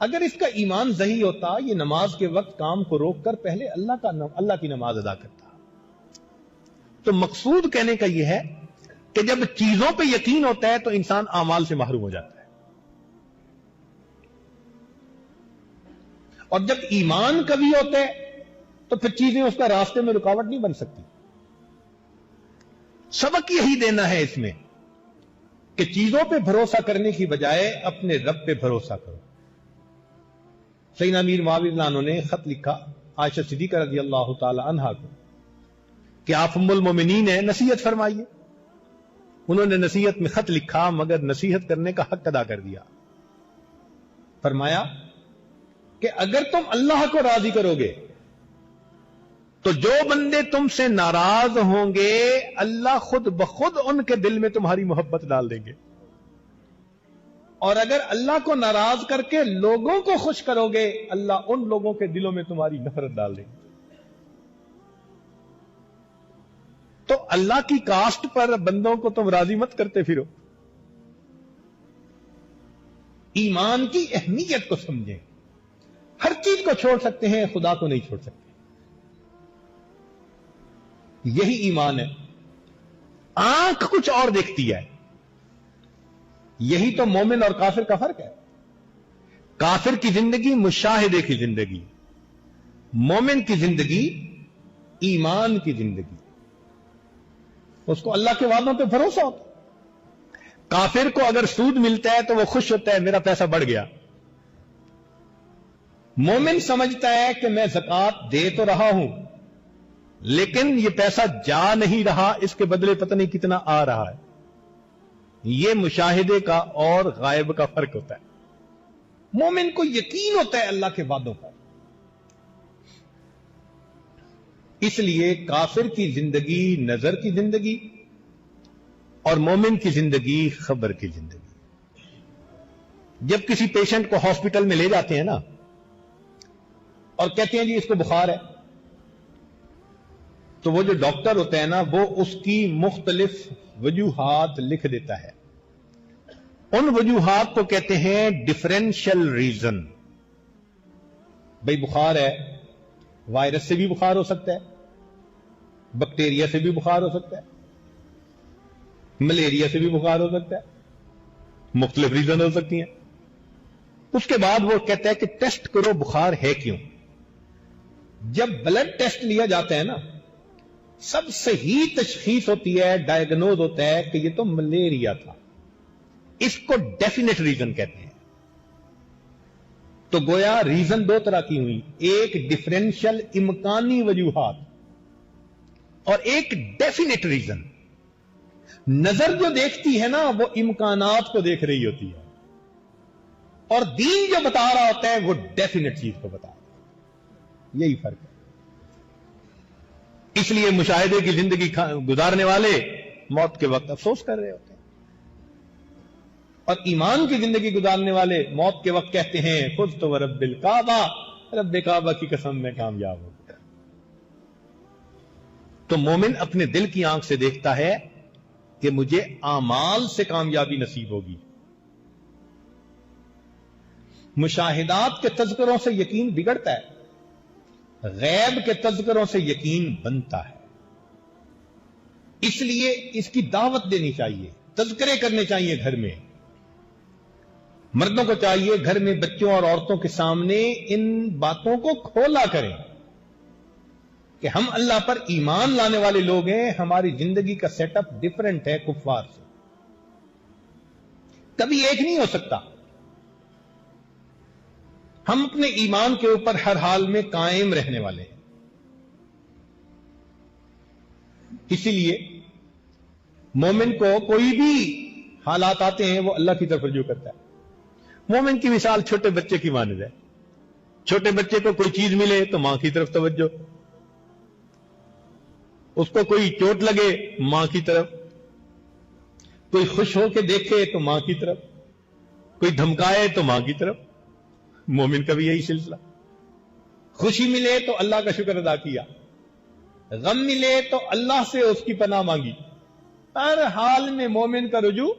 اگر اس کا ایمان صحیح ہوتا، یہ نماز کے وقت کام کو روک کر پہلے اللہ کی نماز ادا کرتا۔ تو مقصود کہنے کا یہ ہے کہ جب چیزوں پہ یقین ہوتا ہے تو انسان اعمال سے محروم ہو جاتا ہے، اور جب ایمان قوی ہوتا ہے تو پھر چیزیں اس کا راستے میں رکاوٹ نہیں بن سکتی۔ سبق یہی دینا ہے اس میں کہ چیزوں پہ بھروسہ کرنے کی بجائے اپنے رب پہ بھروسہ کرو۔ سیدنا امیر معاویہ رضی اللہ عنہ نے خط لکھا عائشہ صدیقہ رضی اللہ تعالی عنہا کو کہ آپ ام المومنین ہیں، نصیحت فرمائیے۔ انہوں نے نصیحت میں خط لکھا مگر نصیحت کرنے کا حق ادا کر دیا۔ فرمایا کہ اگر تم اللہ کو راضی کرو گے تو جو بندے تم سے ناراض ہوں گے اللہ خود بخود ان کے دل میں تمہاری محبت ڈال دیں گے، اور اگر اللہ کو ناراض کر کے لوگوں کو خوش کرو گے اللہ ان لوگوں کے دلوں میں تمہاری نفرت ڈال دیں گے۔ تو اللہ کی کاسٹ پر بندوں کو تم راضی مت کرتے پھرو، ایمان کی اہمیت کو سمجھیں۔ ہر چیز کو چھوڑ سکتے ہیں، خدا کو نہیں چھوڑ سکتے، یہی ایمان ہے۔ آنکھ کچھ اور دیکھتی ہے، یہی تو مومن اور کافر کا فرق ہے۔ کافر کی زندگی مشاہدے کی زندگی، مومن کی زندگی ایمان کی زندگی، اس کو اللہ کے وعدوں پہ بھروسہ ہوتا ہے۔ کافر کو اگر سود ملتا ہے تو وہ خوش ہوتا ہے میرا پیسہ بڑھ گیا، مومن سمجھتا ہے کہ میں زکوٰۃ دے تو رہا ہوں لیکن یہ پیسہ جا نہیں رہا، اس کے بدلے پتہ نہیں کتنا آ رہا ہے۔ یہ مشاہدے کا اور غائب کا فرق ہوتا ہے۔ مومن کو یقین ہوتا ہے اللہ کے وعدوں پر، اس لیے کافر کی زندگی نظر کی زندگی اور مومن کی زندگی خبر کی زندگی۔ جب کسی پیشنٹ کو ہاسپٹل میں لے جاتے ہیں نا اور کہتے ہیں جی اس کو بخار ہے، تو وہ جو ڈاکٹر ہوتا ہے نا وہ اس کی مختلف وجوہات لکھ دیتا ہے۔ ان وجوہات کو کہتے ہیں ڈفرینشل ریزن۔ بھئی بخار ہے، وائرس سے بھی بخار ہو سکتا ہے، بیکٹیریا سے بھی بخار ہو سکتا ہے، ملیریا سے بھی بخار ہو سکتا ہے، مختلف ریزن ہو سکتی ہیں۔ اس کے بعد وہ کہتا ہے کہ ٹیسٹ کرو بخار ہے کیوں۔ جب بلڈ ٹیسٹ لیا جاتا ہے نا سب صحیح تشخیص ہوتی ہے، ڈائیگنوز ہوتا ہے کہ یہ تو ملیریا تھا، اس کو ڈیفینیٹ ریزن کہتے ہیں۔ تو گویا ریزن دو طرح کی ہوئی، ایک ڈفرینشل امکانی وجوہات اور ایک ڈیفینیٹ ریزن۔ نظر جو دیکھتی ہے نا وہ امکانات کو دیکھ رہی ہوتی ہے، اور دین جو بتا رہا ہوتا ہے وہ ڈیفینیٹ چیز کو بتا رہا ہے۔ یہی فرق ہے۔ اس لیے مشاہدے کی زندگی گزارنے والے موت کے وقت افسوس کر رہے ہوتے ہیں، اور ایمان کی زندگی گزارنے والے موت کے وقت کہتے ہیں فزت ورب الکعبہ، رب کعبہ کی قسم میں کامیاب ہو گیا۔ تو مومن اپنے دل کی آنکھ سے دیکھتا ہے کہ مجھے اعمال سے کامیابی نصیب ہوگی۔ مشاہدات کے تذکروں سے یقین بگڑتا ہے، غیب کے تذکروں سے یقین بنتا ہے۔ اس لیے اس کی دعوت دینی چاہیے، تذکرے کرنے چاہیے گھر میں۔ مردوں کو چاہیے گھر میں بچوں اور عورتوں کے سامنے ان باتوں کو کھولا کریں کہ ہم اللہ پر ایمان لانے والے لوگ ہیں، ہماری زندگی کا سیٹ اپ ڈفرنٹ ہے کفار سے، کبھی ایک نہیں ہو سکتا۔ ہم اپنے ایمان کے اوپر ہر حال میں قائم رہنے والے ہیں۔ اسی لیے مومن کو کوئی بھی حالات آتے ہیں وہ اللہ کی طرف رجوع کرتا ہے۔ مومن کی مثال چھوٹے بچے کی مانند ہے۔ چھوٹے بچے کو کوئی چیز ملے تو ماں کی طرف توجہ، اس کو کوئی چوٹ لگے ماں کی طرف، کوئی خوش ہو کے دیکھے تو ماں کی طرف، کوئی دھمکائے تو ماں کی طرف۔ مومن کا بھی یہی سلسلہ، خوشی ملے تو اللہ کا شکر ادا کیا، غم ملے تو اللہ سے اس کی پناہ مانگی. ہر حال میں مومن کا رجوع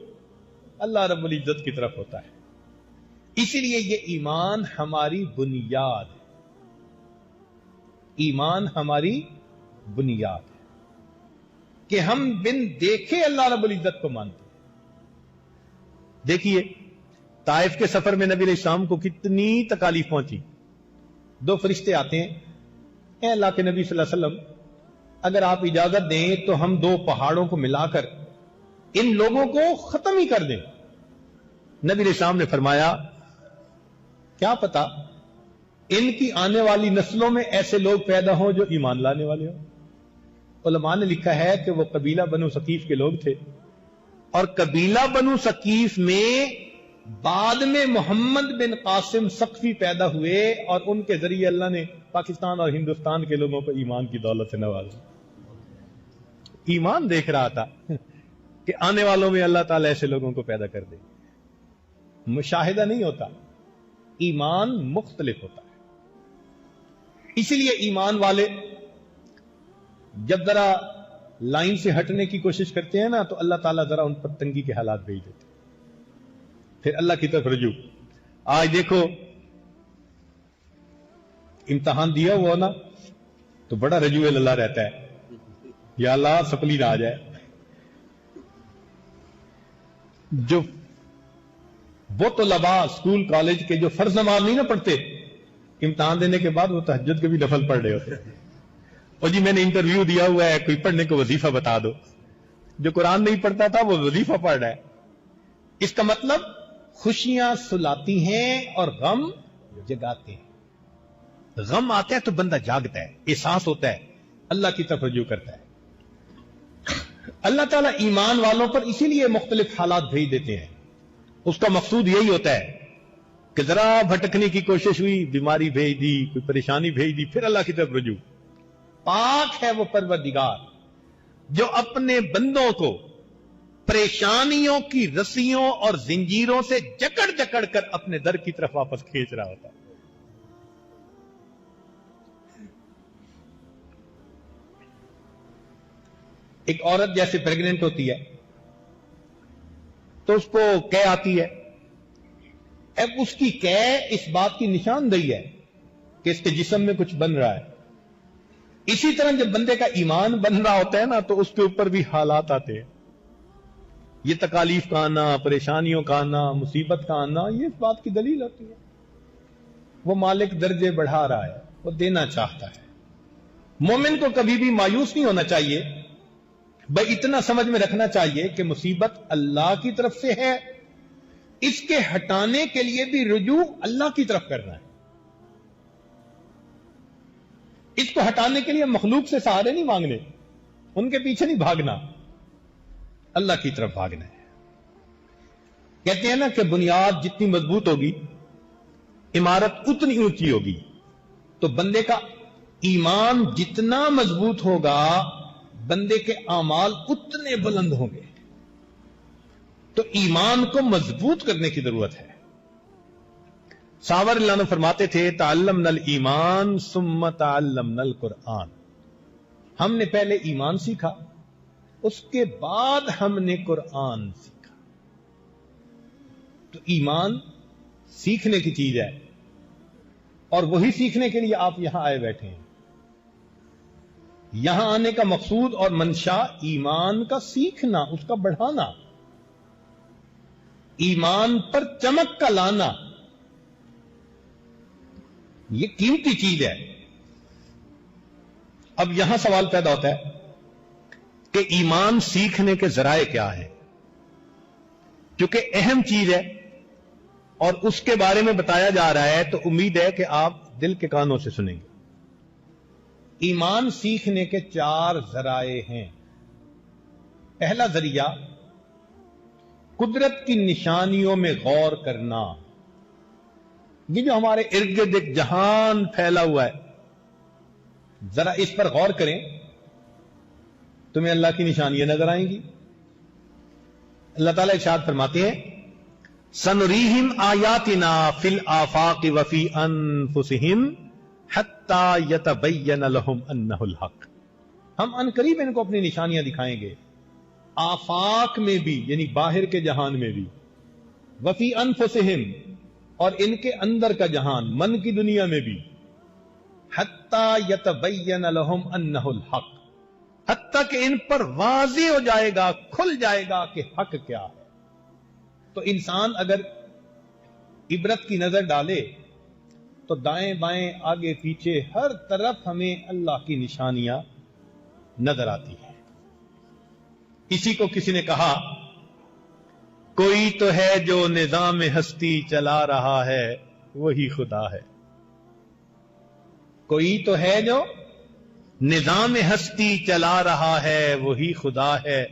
اللہ رب العزت کی طرف ہوتا ہے. اسی لیے یہ ایمان ہماری بنیاد ہے. ایمان ہماری بنیاد ہے کہ ہم بن دیکھے اللہ رب العزت کو مانتے ہیں. دیکھیے طائف کے سفر میں نبی علیہ السلام کو کتنی تکالیف پہنچی. 2 فرشتے آتے ہیں, اے اللہ کے نبی صلی اللہ علیہ وسلم اگر آپ اجازت دیں تو ہم 2 پہاڑوں کو ملا کر ان لوگوں کو ختم ہی کر دیں. نبی علیہ السلام نے فرمایا کیا پتا ان کی آنے والی نسلوں میں ایسے لوگ پیدا ہوں جو ایمان لانے والے ہوں. علماء نے لکھا ہے کہ وہ قبیلہ بنو ثقیف کے لوگ تھے, اور قبیلہ بنو ثقیف میں بعد میں محمد بن قاسم ثقفی پیدا ہوئے, اور ان کے ذریعے اللہ نے پاکستان اور ہندوستان کے لوگوں کو ایمان کی دولت سے نوازا. ایمان دیکھ رہا تھا کہ آنے والوں میں اللہ تعالی ایسے لوگوں کو پیدا کر دے. مشاہدہ نہیں ہوتا, ایمان مختلف ہوتا ہے. اسی لیے ایمان والے جب ذرا لائن سے ہٹنے کی کوشش کرتے ہیں نا تو اللہ تعالیٰ ذرا ان پر تنگی کے حالات بھیج دیتے, پھر اللہ کی طرف رجوع. آج دیکھو امتحان دیا ہوا نا تو بڑا رجوع اللہ رہتا ہے, یا اللہ سپلی نہ آ جائے. جو وہ طلباء اسکول کالج کے جو فرض نماز نہیں نہ پڑھتے, امتحان دینے کے بعد وہ تہجد کے بھی نفل پڑھ رہے ہوتے. اور جی میں نے انٹرویو دیا ہوا ہے, کوئی پڑھنے کو وظیفہ بتا دو. جو قرآن نہیں پڑھتا تھا وہ وظیفہ پڑھ رہا ہے. اس کا مطلب خوشیاں سلاتی ہیں اور غم جگاتے ہیں. غم آتا ہے تو بندہ جاگتا ہے, احساس ہوتا ہے, اللہ کی طرف رجوع کرتا ہے. اللہ تعالیٰ ایمان والوں پر اسی لیے مختلف حالات بھیج دیتے ہیں. اس کا مقصود یہی ہوتا ہے کہ ذرا بھٹکنے کی کوشش ہوئی, بیماری بھیج دی, کوئی پریشانی بھیج دی, پھر اللہ کی طرف رجوع. پاک ہے وہ پروردگار جو اپنے بندوں کو پریشانیوں کی رسیوں اور زنجیروں سے جکڑ جکڑ کر اپنے در کی طرف واپس کھینچ رہا ہوتا ہے. ایک عورت جیسے پریگننٹ ہوتی ہے تو اس کو قے آتی ہے. اب اس کی قے اس بات کی نشاندہی ہے کہ اس کے جسم میں کچھ بن رہا ہے. اسی طرح جب بندے کا ایمان بن رہا ہوتا ہے نا تو اس کے اوپر بھی حالات آتے ہیں. یہ تکالیف کا آنا, پریشانیوں کا آنا, مصیبت کا آنا, یہ اس بات کی دلیل ہوتی ہے وہ مالک درجے بڑھا رہا ہے, وہ دینا چاہتا ہے. مومن کو کبھی بھی مایوس نہیں ہونا چاہیے, بھائی اتنا سمجھ میں رکھنا چاہیے کہ مصیبت اللہ کی طرف سے ہے, اس کے ہٹانے کے لیے بھی رجوع اللہ کی طرف کرنا ہے. اس کو ہٹانے کے لیے مخلوق سے سہارے نہیں مانگنے, ان کے پیچھے نہیں بھاگنا, اللہ کی طرف بھاگنا ہے. کہتے ہیں نا کہ بنیاد جتنی مضبوط ہوگی عمارت اتنی اونچی ہوگی. تو بندے کا ایمان جتنا مضبوط ہوگا بندے کے اعمال اتنے بلند ہوں گے. تو ایمان کو مضبوط کرنے کی ضرورت ہے. ساور اللہ نے فرماتے تھے تعلمنا الایمان ثم تعلمنا القرآن. ہم نے پہلے ایمان سیکھا, اس کے بعد ہم نے قرآن سیکھا. تو ایمان سیکھنے کی چیز ہے, اور وہی سیکھنے کے لیے آپ یہاں آئے بیٹھے ہیں. یہاں آنے کا مقصود اور منشا ایمان کا سیکھنا, اس کا بڑھانا, ایمان پر چمک کا لانا. یہ قیمتی چیز ہے. اب یہاں سوال پیدا ہوتا ہے کہ ایمان سیکھنے کے ذرائع کیا ہیں, کیونکہ اہم چیز ہے اور اس کے بارے میں بتایا جا رہا ہے, تو امید ہے کہ آپ دل کے کانوں سے سنیں گے. ایمان سیکھنے کے 4 ذرائع ہیں. پہلا ذریعہ قدرت کی نشانیوں میں غور کرنا. یہ جو ہمارے ارد گرد ایک جہان پھیلا ہوا ہے, ذرا اس پر غور کریں, تمہیں اللہ کی نشانیاں نظر آئیں گی. اللہ تعالیٰ ارشاد فرماتے ہیں سنریہم آیاتنا فی الآفاق وفی انفسہم حتی یتبین لہم انہ الحق. ہم عنقریب ان کو اپنی نشانیاں دکھائیں گے، آفاق میں بھی یعنی باہر کے جہان میں بھی، وفی انفسہم اور ان کے اندر کا جہان من کی دنیا میں بھی، حتی یتبین لہم انہ الحق، حتیٰ کہ ان پر واضح ہو جائے گا، کھل جائے گا کہ حق کیا ہے۔ تو انسان اگر عبرت کی نظر ڈالے تو دائیں بائیں آگے پیچھے ہر طرف ہمیں اللہ کی نشانیاں نظر آتی ہیں۔ اسی کو کسی نے کہا، کوئی تو ہے جو نظام ہستی چلا رہا ہے وہی خدا ہے۔ کوئی تو ہے جو نظام ہستی چلا رہا ہے وہی خدا ہے،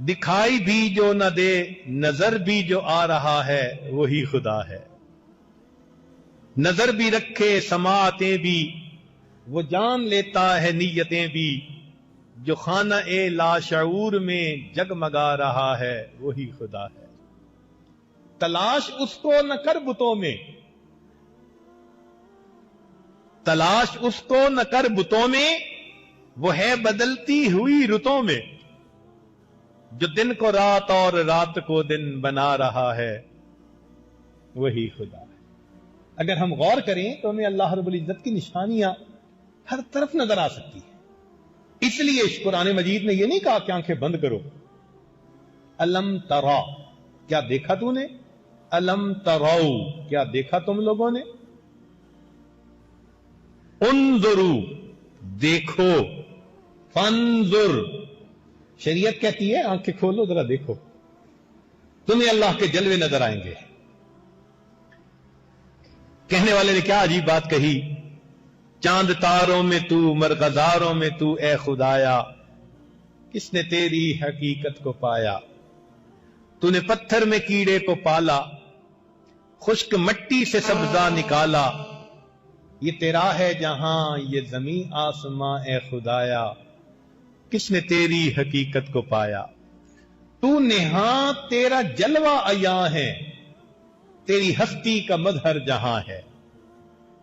دکھائی بھی جو نہ دے نظر بھی جو آ رہا ہے وہی خدا ہے، نظر بھی رکھے سماعتیں بھی وہ جان لیتا ہے نیتیں بھی، جو خانہ لاشعور میں جگمگا رہا ہے وہی خدا ہے۔ تلاش اس کو نہ کر بتوں میں، تلاش اس کو نہ کر بتوں میں، وہ ہے بدلتی ہوئی رتوں میں، جو دن کو رات اور رات کو دن بنا رہا ہے وہی خدا ہے۔ اگر ہم غور کریں تو ہمیں اللہ رب العزت کی نشانیاں ہر طرف نظر آ سکتی ہیں۔ اس لیے اس قرآن مجید نے یہ نہیں کہا کہ آنکھیں بند کرو، الم ترا کیا دیکھا تو نے، الم ترو کیا دیکھا تم لوگوں نے، انظرو دیکھو، فانظر شریعت کہتی ہے آنکھیں کھولو ذرا دیکھو، تمہیں اللہ کے جلوے نظر آئیں گے۔ کہنے والے نے کیا عجیب بات کہی، چاند تاروں میں تو مرغزاروں میں تو اے خدایا، کس نے تیری حقیقت کو پایا، تو نے پتھر میں کیڑے کو پالا، خشک مٹی سے سبزہ نکالا، یہ تیرا ہے جہاں یہ زمین آسماں اے خدایا، کس نے تیری حقیقت کو پایا، تو نہاں تیرا جلوہ عیاں ہے، تیری ہستی کا مظہر جہاں ہے،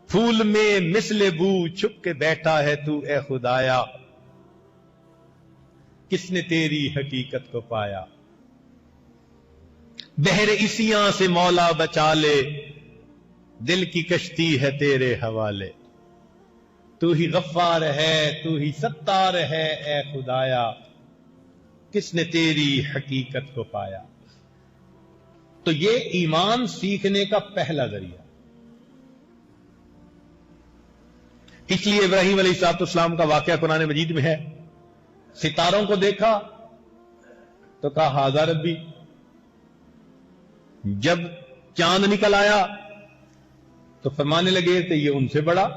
پھول میں مثل بو چھپ کے بیٹھا ہے تو اے خدایا، کس نے تیری حقیقت کو پایا، بحر اسیاں سے مولا بچا لے، دل کی کشتی ہے تیرے حوالے، تو ہی غفار ہے تو ہی ستار ہے اے خدایا، کس نے تیری حقیقت کو پایا۔ تو یہ ایمان سیکھنے کا پہلا ذریعہ۔ اس لیے ابراہیم علیہ السلام کا واقعہ قرآن مجید میں ہے، ستاروں کو دیکھا تو کہا ھذا ربی، جب چاند نکل آیا تو فرمانے لگے کہ یہ ان سے بڑا،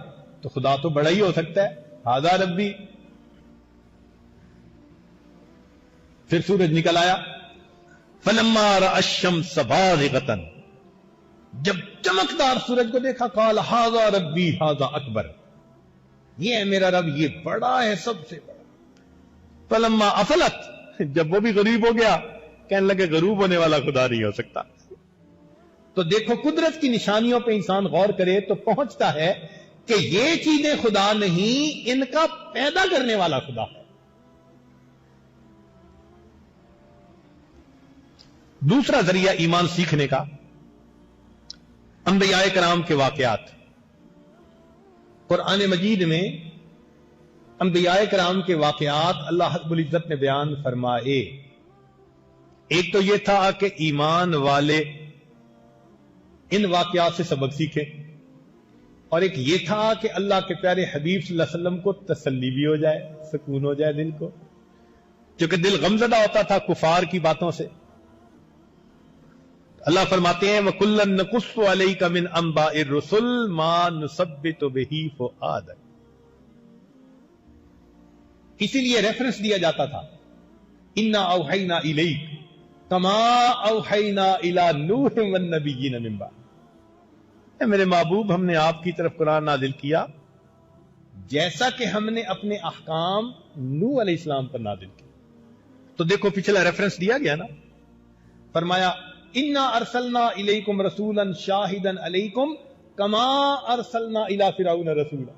تو خدا تو بڑا ہی ہو سکتا ہے، ھذا ربی۔ پھر سورج نکل آیا، فلما رأى الشمس باذغة، جب چمکدار سورج کو دیکھا قال ھذا ربی ھذا اکبر، یہ ہے میرا رب، یہ بڑا ہے سب سے بڑا۔ فلما افلت، جب وہ بھی غروب ہو گیا کہنے لگے غروب ہونے والا خدا نہیں ہو سکتا۔ تو دیکھو قدرت کی نشانیوں پہ انسان غور کرے تو پہنچتا ہے کہ یہ چیزیں خدا نہیں، ان کا پیدا کرنے والا خدا ہے۔ دوسرا ذریعہ ایمان سیکھنے کا، انبیاء کرام کے واقعات۔ قرآن مجید میں انبیاء کرام کے واقعات اللہ رب العزت نے بیان فرمائے۔ ایک تو یہ تھا کہ ایمان والے ان واقعات سے سبق سیکھیں، اور ایک یہ تھا کہ اللہ کے پیارے حبیب صلی اللہ علیہ وسلم کو تسلی بھی ہو جائے، سکون ہو جائے دل کو، کیونکہ دل غمزدہ ہوتا تھا کفار کی باتوں سے۔ اللہ فرماتے ہیں وَكُلًّا نَقُصُّ عَلَيْكَ مِنْ أَنْبَاءِ الرُّسُلِ مَا نُثَبِّتُ بِهِ فُؤَادَكَ، اسی لیے ریفرنس دیا جاتا تھا اِنَّا أَوْحَيْنَا إِلَيْكَ كَمَا أَوْحَيْنَا إِلَى نُوحٍ وَالنَّبِيِّينَ مِن بَعْدِهِ، اے میرے محبوب ہم نے آپ کی طرف قرآن نازل کیا جیسا کہ ہم نے اپنے احکام نوح علیہ السلام پر نازل کیا۔ تو دیکھو پچھلا ریفرنس دیا گیا نا، فرمایا اِنَّا أَرْسَلْنَا إِلَيْكُمْ رَسُولًا شَاهِدًا عَلَيْكُمْ كَمَا أَرْسَلْنَا إِلَى فِرْعَوْنَ رَسُولًا،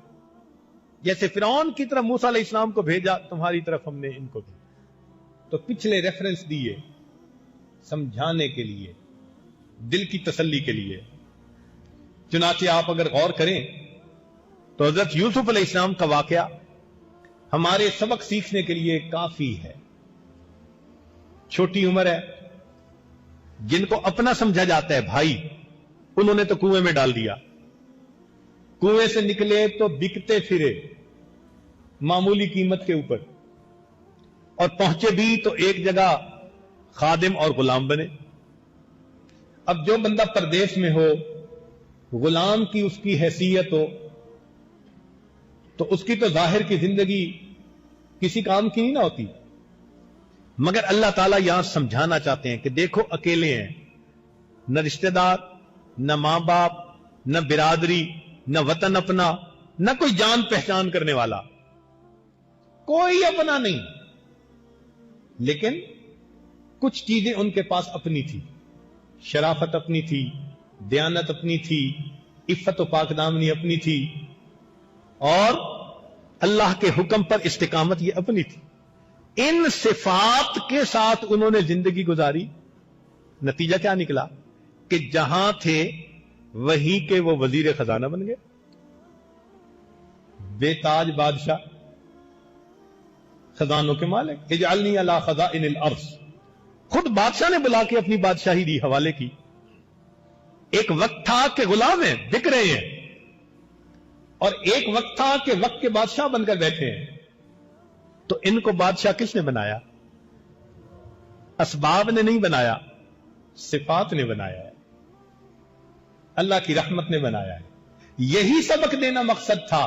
جیسے فرعون کی طرف موسیٰ علیہ السلام کو بھیجا، تمہاری طرف ہم نے ان کو بھیجا۔ تو پچھلے ریفرنس دیے سمجھانے کے لیے، دل کی تسلی کے لیے۔ چنانچہ آپ اگر غور کریں تو حضرت یوسف علیہ السلام کا واقعہ ہمارے سبق سیکھنے کے لیے کافی ہے۔ چھوٹی عمر ہے، جن کو اپنا سمجھا جاتا ہے بھائی، انہوں نے تو کنویں میں ڈال دیا، کنویں سے نکلے تو بکتے پھرے معمولی قیمت کے اوپر، اور پہنچے بھی تو ایک جگہ خادم اور غلام بنے۔ اب جو بندہ پردیس میں ہو، غلام کی اس کی حیثیت ہو، تو اس کی تو ظاہر کی زندگی کسی کام کی نہیں نہ ہوتی، مگر اللہ تعالیٰ یہاں سمجھانا چاہتے ہیں کہ دیکھو اکیلے ہیں، نہ رشتہ دار، نہ ماں باپ، نہ برادری، نہ وطن اپنا، نہ کوئی جان پہچان کرنے والا، کوئی اپنا نہیں، لیکن کچھ چیزیں ان کے پاس اپنی تھی۔ شرافت اپنی تھی، دیانت اپنی تھی، عفت و پاک دامنی اپنی تھی، اور اللہ کے حکم پر استقامت یہ اپنی تھی۔ ان صفات کے ساتھ انہوں نے زندگی گزاری۔ نتیجہ کیا نکلا کہ جہاں تھے وہیں کے وہ وزیر خزانہ بن گئے، بے تاج بادشاہ، خزانوں کے مالک۔ اجعلنی علی خزائن الارض، خود بادشاہ نے بلا کے اپنی بادشاہی دی، حوالے کی۔ ایک وقت تھا کہ غلام ہیں، بک رہے ہیں، اور ایک وقت تھا کہ وقت کے بادشاہ بن کر بیٹھے ہیں۔ تو ان کو بادشاہ کس نے بنایا؟ اسباب نے نہیں بنایا، صفات نے بنایا ہے، اللہ کی رحمت نے بنایا ہے۔ یہی سبق دینا مقصد تھا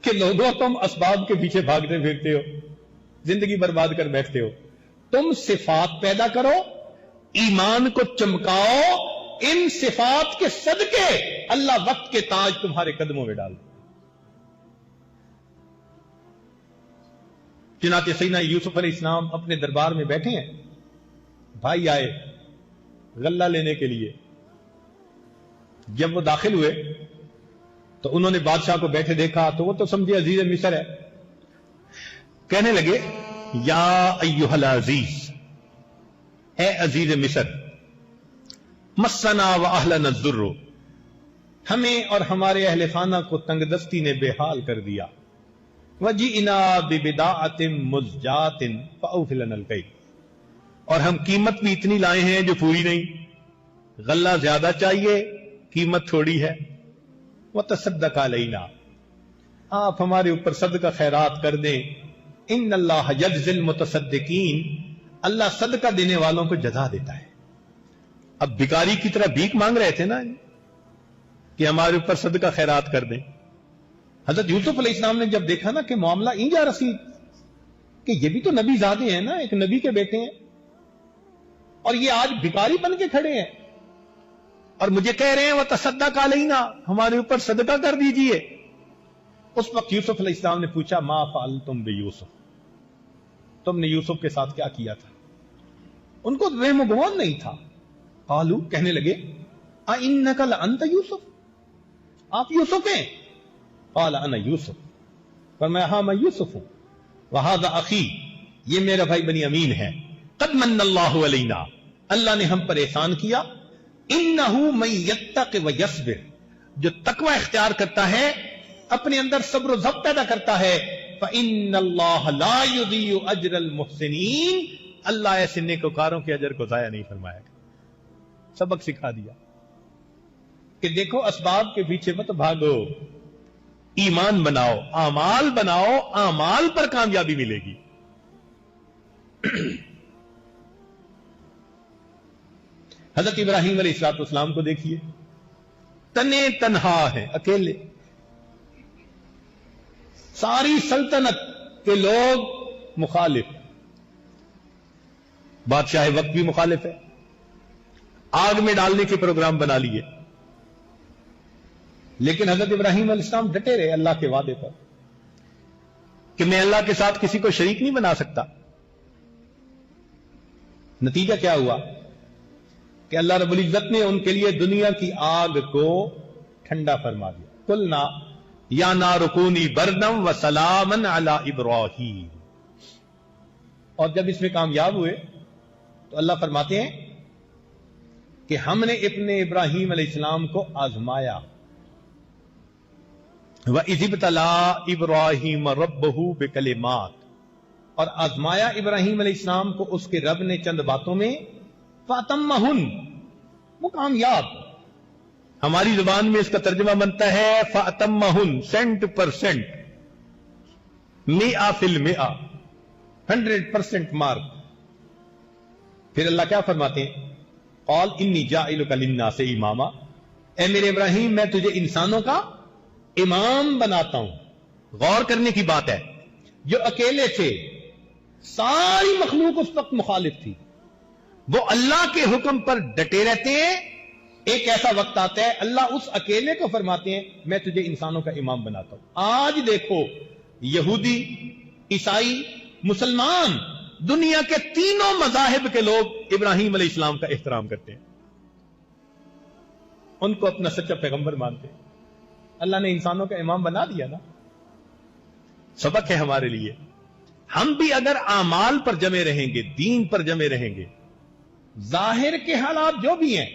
کہ لوگوں تم اسباب کے پیچھے بھاگتے پھرتے ہو، زندگی برباد کر بیٹھتے ہو، تم صفات پیدا کرو، ایمان کو چمکاؤ، ان صفات کے صدقے اللہ وقت کے تاج تمہارے قدموں میں ڈال دے۔ چنانچہ سیدنا یوسف علیہ السلام اپنے دربار میں بیٹھے ہیں، بھائی آئے غلہ لینے کے لیے۔ جب وہ داخل ہوئے تو انہوں نے بادشاہ کو بیٹھے دیکھا تو وہ تو سمجھے عزیز مصر ہے، کہنے لگے یا ایھا العزیز، اے عزیز مصر، مسنا واہلنا الضر، ہمیں اور ہمارے اہل خانہ کو تنگ دستی نے بے حال کر دیا، وجئنا ببضاعۃ مزجاۃ فاوف لنا الکیل، اور ہم قیمت بھی اتنی لائے ہیں جو پوری نہیں، غلہ زیادہ چاہیے، قیمت تھوڑی ہے، وتصدق علینا، آپ ہمارے اوپر صدقہ خیرات کر دیں، ان اللہ یجزی المتصدقین، اللہ صدقہ دینے والوں کو جزا دیتا ہے۔ اب بھکاری کی طرح بھیک مانگ رہے تھے نا کہ ہمارے اوپر صدقہ خیرات کر دیں۔ حضرت یوسف علیہ السلام نے جب دیکھا نا کہ معاملہ جا رسید، کہ یہ بھی تو نبی زادے ہیں نا، ایک نبی کے بیٹے ہیں، اور یہ آج بھکاری بن کے کھڑے ہیں اور مجھے کہہ رہے ہیں وتصدق علینا، ہمارے اوپر صدقہ کر دیجئے۔ اس وقت یوسف علیہ السلام نے پوچھا ما فعلتم بیوسف، تم نے یوسف کے ساتھ کیا کیا تھا؟ ان کو رحم و گمان نہیں تھا۔ قالو، کہنے لگے اِنَّكَ لَأَنْتَ یوسف، آپ یوسف ہیں؟ قال انا یوسف، فرمایا ہاں میں یوسف ہوں، وہذا اخی، یہ میرا بھائی بنی امین ہے، قد من اللہ علینا، اللہ نے ہم پر احسان کیا، انہ من یتق ویصبر، جو تقوی اختیار کرتا ہے، اپنے اندر صبر و ضبط پیدا کرتا ہے، فإن اللہ لا یضیع اجر المحسنین، اللہ ایسے نیکوکاروں کے اجر کو ضائع نہیں فرمائے گا۔ سبق سکھا دیا کہ دیکھو اسباب کے پیچھے مت بھاگو، ایمان بناؤ، اعمال بناؤ، اعمال پر کامیابی ملے گی۔ حضرت ابراہیم علیہ السلام کو دیکھیے، تنے تنہا ہیں، اکیلے، ساری سلطنت کے لوگ مخالف، بادشاہ وقت بھی مخالف ہے، آگ میں ڈالنے کے پروگرام بنا لیے، لیکن حضرت ابراہیم علیہ السلام ڈٹے رہے اللہ کے وعدے پر کہ میں اللہ کے ساتھ کسی کو شریک نہیں بنا سکتا۔ نتیجہ کیا ہوا کہ اللہ رب العزت نے ان کے لیے دنیا کی آگ کو ٹھنڈا فرما دیا۔ قلنا یا نارکونی بردم و سلامن علی ابراہیم. اور جب اس میں کامیاب ہوئے تو اللہ فرماتے ہیں کہ ہم نے اپنے ابراہیم علیہ السلام کو آزمایا. وَإِذِ ابْتَلَىٰ إِبْرَاهِيمَ رَبُّهُ بِكَلِمَاتٍ، اور آزمایا ابراہیم علیہ السلام کو اس کے رب نے چند باتوں میں. فَأَتَمَّهُنَّ، وہ کامیاب. ہماری زبان میں اس کا ترجمہ بنتا ہے فَأَتَمَّهُنَّ 100%، 100%، 100% مارک. پھر اللہ کیا فرماتے ہیں؟ قال انی جاعلک للناس اماما، اے میرے ابراہیم میں تجھے انسانوں کا امام بناتا ہوں. غور کرنے کی بات ہے، جو اکیلے تھے، ساری مخلوق اس وقت مخالف تھی، وہ اللہ کے حکم پر ڈٹے رہتے ہیں. ایک ایسا وقت آتا ہے اللہ اس اکیلے کو فرماتے ہیں میں تجھے انسانوں کا امام بناتا ہوں. آج دیکھو یہودی، عیسائی، مسلمان، دنیا کے تینوں مذاہب کے لوگ ابراہیم علیہ السلام کا احترام کرتے ہیں، ان کو اپنا سچا پیغمبر مانتے ہیں. اللہ نے انسانوں کا امام بنا دیا نا. سبق ہے ہمارے لیے. ہم بھی اگر اعمال پر جمے رہیں گے، دین پر جمے رہیں گے، ظاہر کے حالات جو بھی ہیں،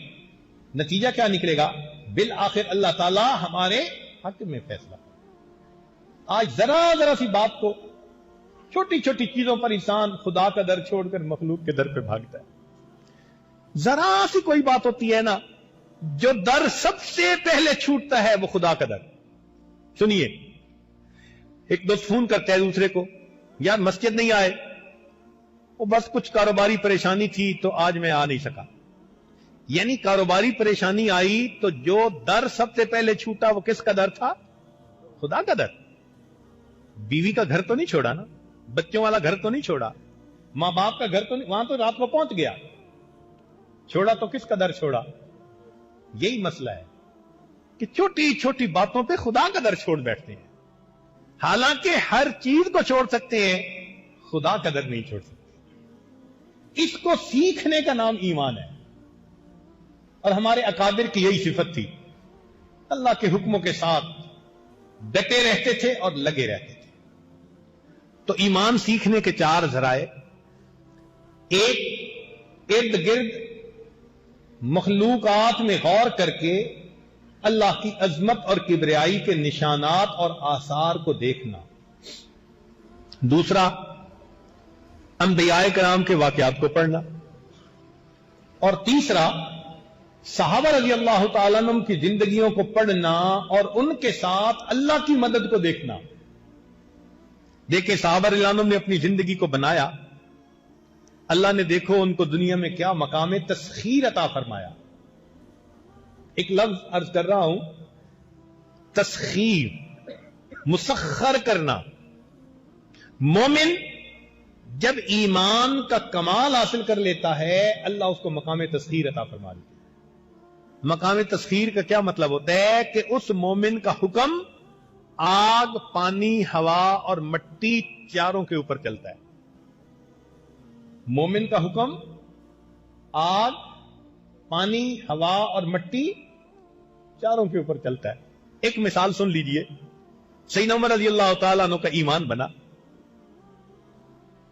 نتیجہ کیا نکلے گا؟ بالآخر اللہ تعالی ہمارے حق میں فیصلہ. آج ذرا سی بات کو، چھوٹی چھوٹی چیزوں پر انسان خدا کا در چھوڑ کر مخلوق کے در پہ بھاگتا ہے. ذرا سی کوئی بات ہوتی ہے نا، جو در سب سے پہلے چھوٹتا ہے وہ خدا کا در. سنیے، ایک دوست فون کرتا ہے دوسرے کو، یار مسجد نہیں آئے، وہ بس کچھ کاروباری پریشانی تھی تو آج میں آ نہیں سکا. یعنی کاروباری پریشانی آئی تو جو در سب سے پہلے چھوٹا وہ کس کا در تھا؟ خدا کا در. بیوی کا گھر تو نہیں چھوڑا نا، بچوں والا گھر تو نہیں چھوڑا، ماں باپ کا گھر تو نہیں، وہاں تو رات کو پہنچ گیا. چھوڑا تو کس کا در چھوڑا؟ یہی مسئلہ ہے کہ چھوٹی چھوٹی باتوں پہ خدا کا در چھوڑ بیٹھتے ہیں. حالانکہ ہر چیز کو چھوڑ سکتے ہیں، خدا کا در نہیں چھوڑ سکتے. اس کو سیکھنے کا نام ایمان ہے. اور ہمارے اکابر کی یہی صفت تھی، اللہ کے حکموں کے ساتھ ڈٹے رہتے تھے اور لگے رہتے تھے. تو ایمان سیکھنے کے 4 ذرائع: ایک، ارد گرد مخلوقات میں غور کر کے اللہ کی عظمت اور کبریائی کے نشانات اور آثار کو دیکھنا. دوسرا، انبیاء کرام کے واقعات کو پڑھنا. اور تیسرا، صحابہ رضی اللہ تعالیٰ عنہم کی زندگیوں کو پڑھنا اور ان کے ساتھ اللہ کی مدد کو دیکھنا. دیکھیں صحابہ رضی اللہ عنہم نے اپنی زندگی کو بنایا، اللہ نے دیکھو ان کو دنیا میں کیا مقام تسخیر عطا فرمایا. ایک لفظ عرض کر رہا ہوں، تسخیر، مسخر کرنا. مومن جب ایمان کا کمال حاصل کر لیتا ہے اللہ اس کو مقام تسخیر عطا فرما دیتا ہے. مقام تسخیر کا کیا مطلب ہوتا ہے؟ کہ اس مومن کا حکم آگ، پانی، ہوا اور مٹی چاروں کے اوپر چلتا ہے. مومن کا حکم آگ، پانی، ہوا اور مٹی چاروں کے اوپر چلتا ہے. ایک مثال سن لیجئے. سیدنا عمر رضی اللہ تعالیٰ عنہ کا ایمان بنا،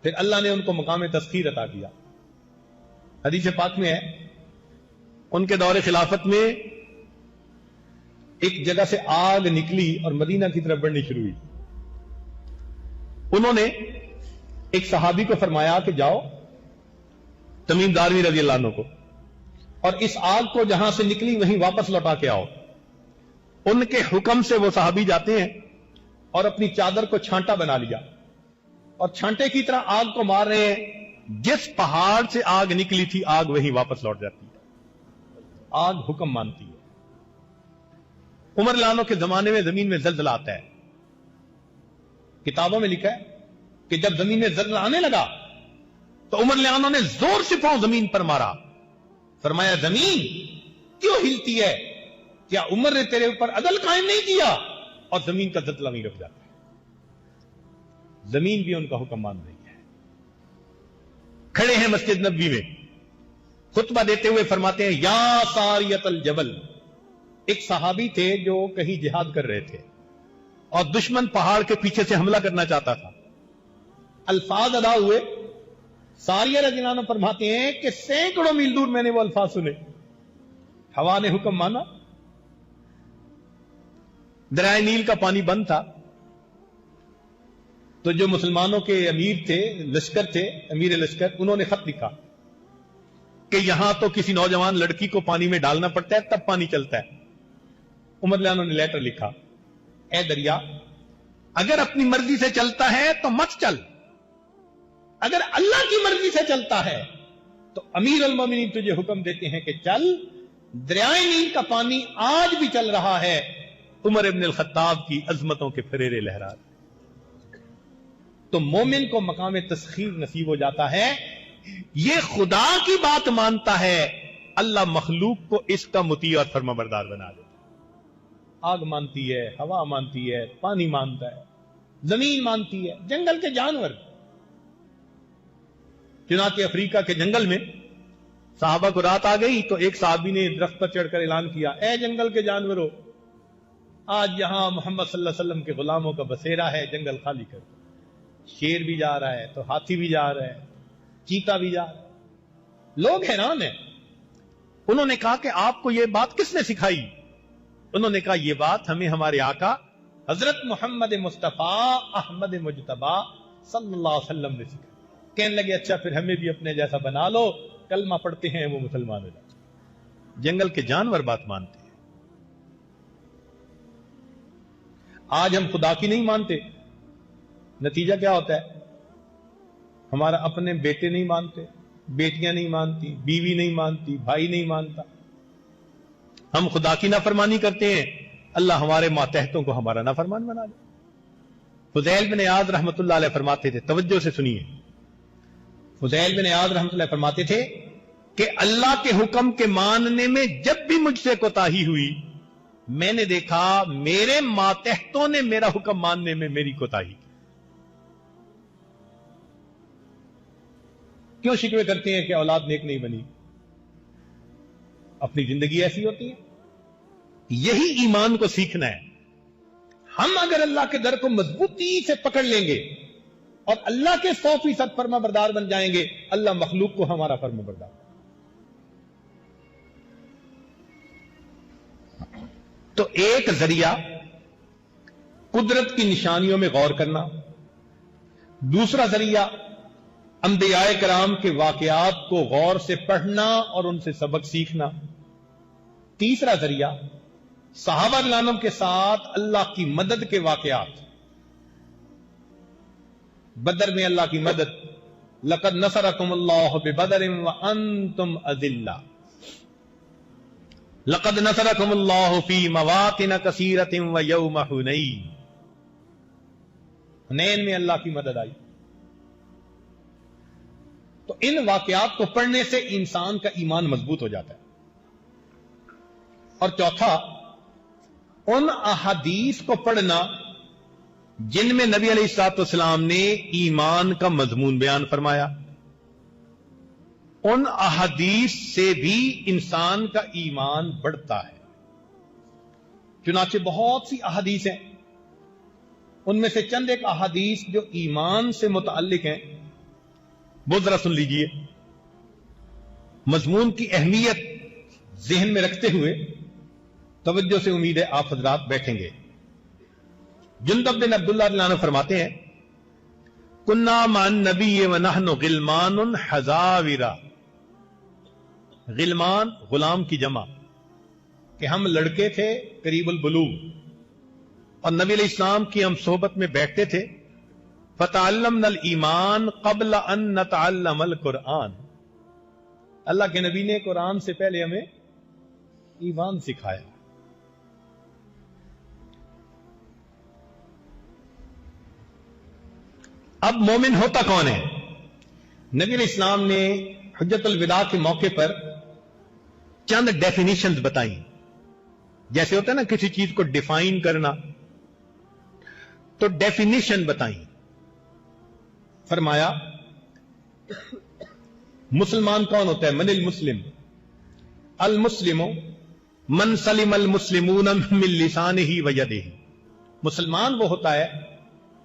پھر اللہ نے ان کو مقام تسخیر عطا کیا. حدیث پاک میں ہے ان کے دور خلافت میں ایک جگہ سے آگ نکلی اور مدینہ کی طرف بڑھنی شروع ہوئی. انہوں نے ایک صحابی کو فرمایا کہ جاؤ، تمیم دارمی رضی اللہ عنہ کو، اور اس آگ کو جہاں سے نکلی وہیں واپس لوٹا کے آؤ. ان کے حکم سے وہ صحابی جاتے ہیں اور اپنی چادر کو چھانٹا بنا لیا اور چھانٹے کی طرح آگ کو مار رہے ہیں. جس پہاڑ سے آگ نکلی تھی آگ وہیں واپس لوٹ جاتی ہے. آگ حکم مانتی ہے. عمر رضی اللہ عنہ کے زمانے میں زمین میں زلزلہ آتا ہے. کتابوں میں لکھا ہے کہ جب زمین میں زلزلہ آنے لگا تو عمر رضی اللہ عنہ نے زور سے پاؤں زمین پر مارا. فرمایا زمین کیوں ہلتی ہے؟ کیا عمر نے تیرے اوپر عدل قائم نہیں کیا؟ اور زمین کا زلزلہ نہیں رک جاتا. زمین بھی ان کا حکم مان رہی ہے. کھڑے ہیں مسجد نبوی میں خطبہ دیتے ہوئے فرماتے ہیں یا ساریت الجبل. ایک صحابی تھے جو کہیں جہاد کر رہے تھے. اور دشمن پہاڑ کے پیچھے سے حملہ کرنا چاہتا تھا. الفاظ ادا ہوئے. ساریہ رضی اللہ عنہ فرماتے ہیں کہ سینکڑوں میل دور میں نے وہ الفاظ سنے. ہوا نے حکم مانا. دریائے نیل کا پانی بند تھا. تو جو مسلمانوں کے امیر تھے، لشکر تھے، امیر لشکر، انہوں نے خط لکھا کہ یہاں تو کسی نوجوان لڑکی کو پانی میں ڈالنا پڑتا ہے تب پانی چلتا ہے. عمر رضی اللہ عنہ نے لیٹر لکھا، اے دریا اگر اپنی مرضی سے چلتا ہے تو مت چل، اگر اللہ کی مرضی سے چلتا ہے تو امیر المومنین تجھے حکم دیتے ہیں کہ چل. دریائے نیل کا پانی آج بھی چل رہا ہے. عمر ابن الخطاب کی عظمتوں کے پھریرے لہرا. تو مومن کو مقام تسخیر نصیب ہو جاتا ہے. یہ خدا کی بات مانتا ہے، اللہ مخلوق کو اس کا مطیع اور فرما بردار بنا دیتا ہے. آگ مانتی ہے، ہوا مانتی ہے، پانی مانتا ہے، زمین مانتی ہے، جنگل کے جانور. چنانچہ افریقہ کے جنگل میں صحابہ کو رات آ گئی تو ایک صحابی نے درخت پر چڑھ کر اعلان کیا، اے جنگل کے جانوروں، آج یہاں محمد صلی اللہ علیہ وسلم کے غلاموں کا بسیرا ہے، جنگل خالی کر دو. شیر بھی جا رہا ہے تو ہاتھی بھی جا رہا ہے، چیتا بھی جا رہا ہے. لوگ حیران ہیں. انہوں نے کہا کہ آپ کو یہ بات کس نے سکھائی؟ انہوں نے کہا یہ بات ہمیں ہمارے آقا حضرت محمد مصطفیٰ احمد مجتبی صلی اللہ علیہ وسلم نے سکھائی. کہنے لگے اچھا پھر ہمیں بھی اپنے جیسا بنا لو، کلمہ پڑھتے ہیں وہ مسلمان ہو جاتے ہیں. جنگل کے جانور بات مانتے ہیں. آج ہم خدا کی نہیں مانتے، نتیجہ کیا ہوتا ہے؟ ہمارا اپنے بیٹے نہیں مانتے، بیٹیاں نہیں مانتی، بیوی نہیں مانتی، بھائی نہیں مانتا. ہم خدا کی نافرمانی کرتے ہیں، اللہ ہمارے ماتحتوں کو ہمارا نافرمان بنا دے. فضیل بن عیاض رحمۃ اللہ علیہ فرماتے تھے، توجہ سے سنیے. فضیل بن عیاض رحمۃ اللہ فرماتے تھے کہ اللہ کے حکم کے ماننے میں جب بھی مجھ سے کوتاہی ہوئی، میں نے دیکھا میرے ماتحتوں نے میرا حکم ماننے میں میری کوتاہی. کیوں شکوے کرتے ہیں کہ اولاد نیک نہیں بنی؟ اپنی زندگی ایسی ہوتی ہے. یہی ایمان کو سیکھنا ہے. ہم اگر اللہ کے در کو مضبوطی سے پکڑ لیں گے اور اللہ کے 100% فرما بردار بن جائیں گے، اللہ مخلوق کو ہمارا فرما بردار. تو ایک ذریعہ قدرت کی نشانیوں میں غور کرنا، دوسرا ذریعہ انبیاء کرام کے واقعات کو غور سے پڑھنا اور ان سے سبق سیکھنا، تیسرا ذریعہ صحابہ رضی اللہ عنہم کے ساتھ اللہ کی مدد کے واقعات. بدر میں اللہ کی مدد، لقد نصرکم اللہ ببدر وانتم اذلہ، لقد نصرکم اللہ فی مواطن کثیرۃ ویوم حنین. حنین میں اللہ کی مدد آئی. تو ان واقعات کو پڑھنے سے انسان کا ایمان مضبوط ہو جاتا ہے. اور چوتھا، ان احادیث کو پڑھنا جن میں نبی علیہ الصلوۃ والسلام نے ایمان کا مضمون بیان فرمایا. ان احادیث سے بھی انسان کا ایمان بڑھتا ہے. چنانچہ بہت سی احادیث ہیں، ان میں سے چند ایک احادیث جو ایمان سے متعلق ہیں وہ ذرا سن لیجئے. مضمون کی اہمیت ذہن میں رکھتے ہوئے توجہ سے امید ہے آپ حضرات بیٹھیں گے. جندب بن عبداللہ رضی اللہ عنہ فرماتے ہیں، کنا مع النبی ونحن غلمان حذاورا. غلمان غلام کی جمع، کہ ہم لڑکے تھے قریب البلوغ اور نبی علیہ السلام کی ہم صحبت میں بیٹھتے تھے. فتعلمنا الایمان قبل ان نتعلم القرآن. اللہ کے نبی نے قرآن سے پہلے ہمیں ایمان سکھایا. اب مومن ہوتا کون ہے؟ نبی علیہ السلام نے حجت الوداع کے موقع پر چند ڈیفینیشنز بتائیں. جیسے ہوتا ہے نا کسی چیز کو ڈیفائن کرنا، تو ڈیفینیشن بتائیں. فرمایا مسلمان کون ہوتا ہے؟ من المسلم، المسلم من سلم المسلمون من لسانه ویدہ. مسلمان وہ ہوتا ہے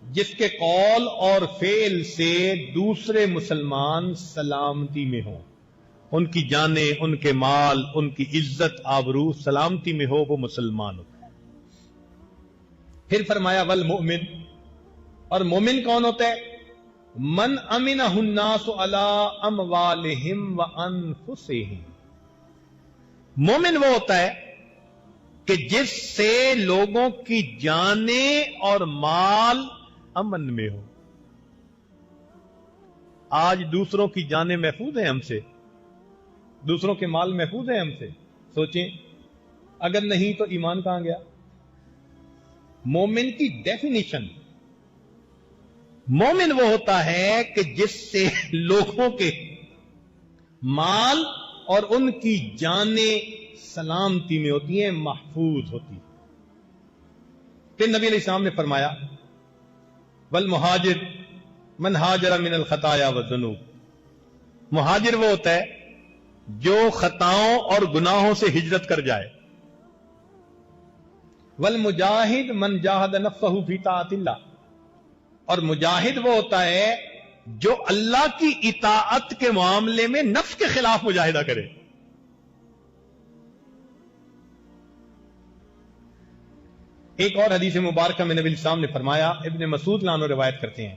جس کے قول اور فعل سے دوسرے مسلمان سلامتی میں ہوں، ان کی جانیں، ان کے مال، ان کی عزت آبرو سلامتی میں ہو، وہ مسلمان ہوتا ہے۔ پھر فرمایا والمؤمن، اور مومن کون ہوتا ہے؟ من امنہ الناس علی اموالہم وانفسہم، مومن وہ ہوتا ہے کہ جس سے لوگوں کی جانیں اور مال امن میں ہو۔ آج دوسروں کی جانیں محفوظ ہیں ہم سے، دوسروں کے مال محفوظ ہیں ہم سے؟ سوچیں، اگر نہیں تو ایمان کہاں گیا؟ مومن کی ڈیفینیشن، مومن وہ ہوتا ہے کہ جس سے لوگوں کے مال اور ان کی جانیں سلامتی میں ہوتی ہیں، محفوظ ہوتی ہیں۔ پھر نبی علیہ السلام نے فرمایا والمہاجر من ہاجر من الخطایا والذنوب، مہاجر وہ ہوتا ہے جو خطاؤں اور گناہوں سے ہجرت کر جائے۔ والمجاہد من جاہد نفسہ فی طاعت اللہ، اور مجاہد وہ ہوتا ہے جو اللہ کی اطاعت کے معاملے میں نفس کے خلاف مجاہدہ کرے۔ ایک اور حدیث مبارکہ میں نبی الاسلام نے فرمایا، ابن مسعود عنہ روایت کرتے ہیں،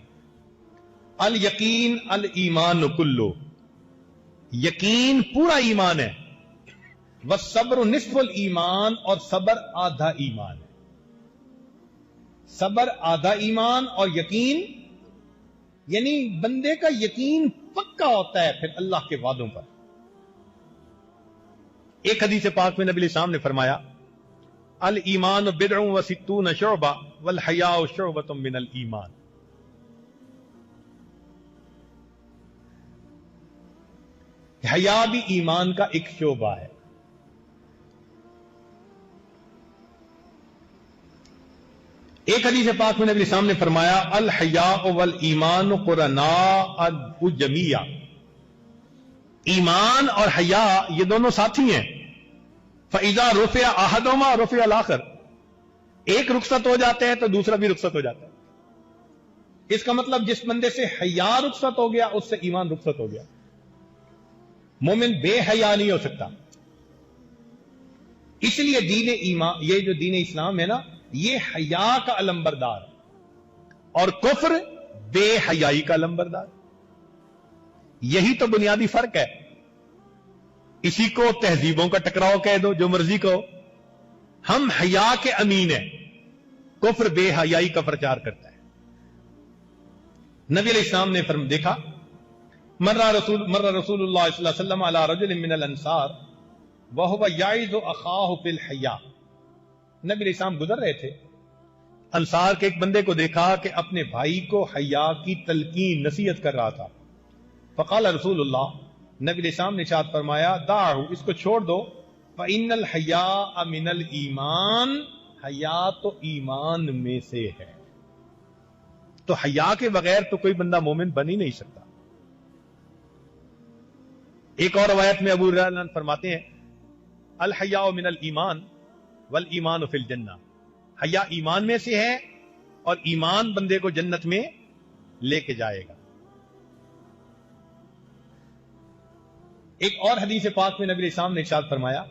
الیقین الایمان کلو، یقین پورا ایمان ہے، والصبر نصف الایمان، اور صبر آدھا ایمان ہے۔ صبر آدھا ایمان اور یقین، یعنی بندے کا یقین پکا ہوتا ہے پھر اللہ کے وعدوں پر۔ ایک حدیث پاک میں نبی علیہ السلام نے فرمایا الایمان بضع وستون شعبہ والحیاء شعبۃ من الایمان، حیا بھی ایمان کا ایک شعبہ ہے۔ ایک حدیث پاک میں نبی علیہ السلام نے فرمایا الحیاء والایمان قرناء جمیعا، ایمان اور حیا یہ دونوں ساتھی ہیں۔ فَإِذَا رُفِعَ أَحَدُهُمَا رُفِعَ الْآخَرُ، ایک رخصت ہو جاتے ہیں تو دوسرا بھی رخصت ہو جاتا ہے۔ اس کا مطلب جس بندے سے حیا رخصت ہو گیا اس سے ایمان رخصت ہو گیا۔ مومن بے حیا نہیں ہو سکتا۔ اس لیے دین ایمان، یہ جو دین اسلام ہے نا، یہ حیا کا علمبردار، اور کفر بے حیائی کا علمبردار۔ یہی تو بنیادی فرق ہے۔ اسی کو تہذیبوں کا ٹکراؤ کہہ دو، جو مرضی کہو، ہم حیا کے امین ہیں، کفر بے حیائی کا پرچار کرتا ہے۔ نبی علیہ السلام نے دیکھا مر رسول اللہ صلی اللہ علیہ وسلم علی رجل من الانصار وهو یعظ اخاه فی الحیا، نبی علیہ السلام گزر رہے تھے، انصار کے ایک بندے کو دیکھا کہ اپنے بھائی کو حیا کی تلقین نصیحت کر رہا تھا۔ فقال رسول اللہ، نبی علیہ السلام نے ارشاد فرمایا دعہ، اس کو چھوڑ دو، فإن الحیاء من الایمان، حیا تو ایمان میں سے ہے۔ تو حیا کے بغیر تو کوئی بندہ مومن بن ہی نہیں سکتا۔ ایک اور روایت میں ابو ہریرہ فرماتے ہیں الحیاء من الایمان والایمان فی الجنہ، حیا ایمان میں سے ہے اور ایمان بندے کو جنت میں لے کے جائے گا۔ ایک اور حدیث پاک میں نبی علیہ السلام نے ارشاد فرمایا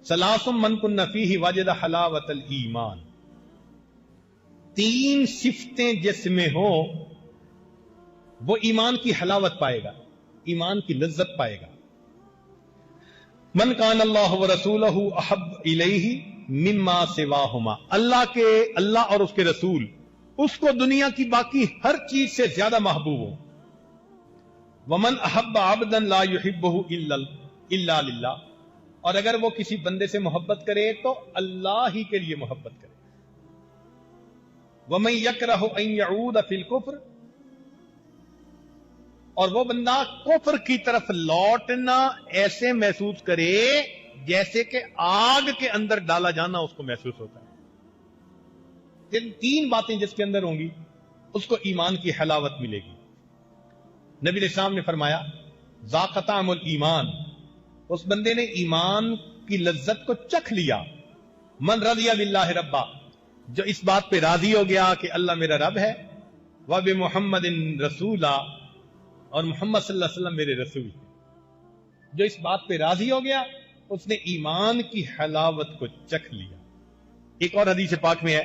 ثلاث من کن فیہ وجد حلاوۃ الایمان، تین صفتیں جس میں ہو وہ ایمان کی حلاوت پائے گا، ایمان کی لذت پائے گا۔ من کان اللہ ورسولہ احب الیہ مما سواہما، اللہ اور اس کے رسول اس کو دنیا کی باقی ہر چیز سے زیادہ محبوب ہو۔ ومن احب عبدا لا يحبہ الا للہ، اور اگر وہ کسی بندے سے محبت کرے تو اللہ ہی کے لیے محبت کرے۔ ومن یکرہ ان یعود فی الکفر، اور وہ بندہ کفر کی طرف لوٹنا ایسے محسوس کرے جیسے کہ آگ کے اندر ڈالا جانا اس کو محسوس ہوتا ہے۔ تین باتیں جس کے اندر ہوں گی اس کو ایمان کی حلاوت ملے گی۔ نبی علیہ السلام نے فرمایا ذاق طعم الایمان، اس بندے نے ایمان کی لذت کو چکھ لیا۔ من رضی باللہ ربا، جو اس بات پہ راضی ہو گیا کہ اللہ میرا رب ہے، وَبِمُحَمَّدٍ رَسُولًا، اور محمد صلی اللہ علیہ وسلم میرے رسول ہیں، جو اس بات پہ راضی ہو گیا اس نے ایمان کی حلاوت کو چکھ لیا۔ ایک اور حدیث پاک میں ہے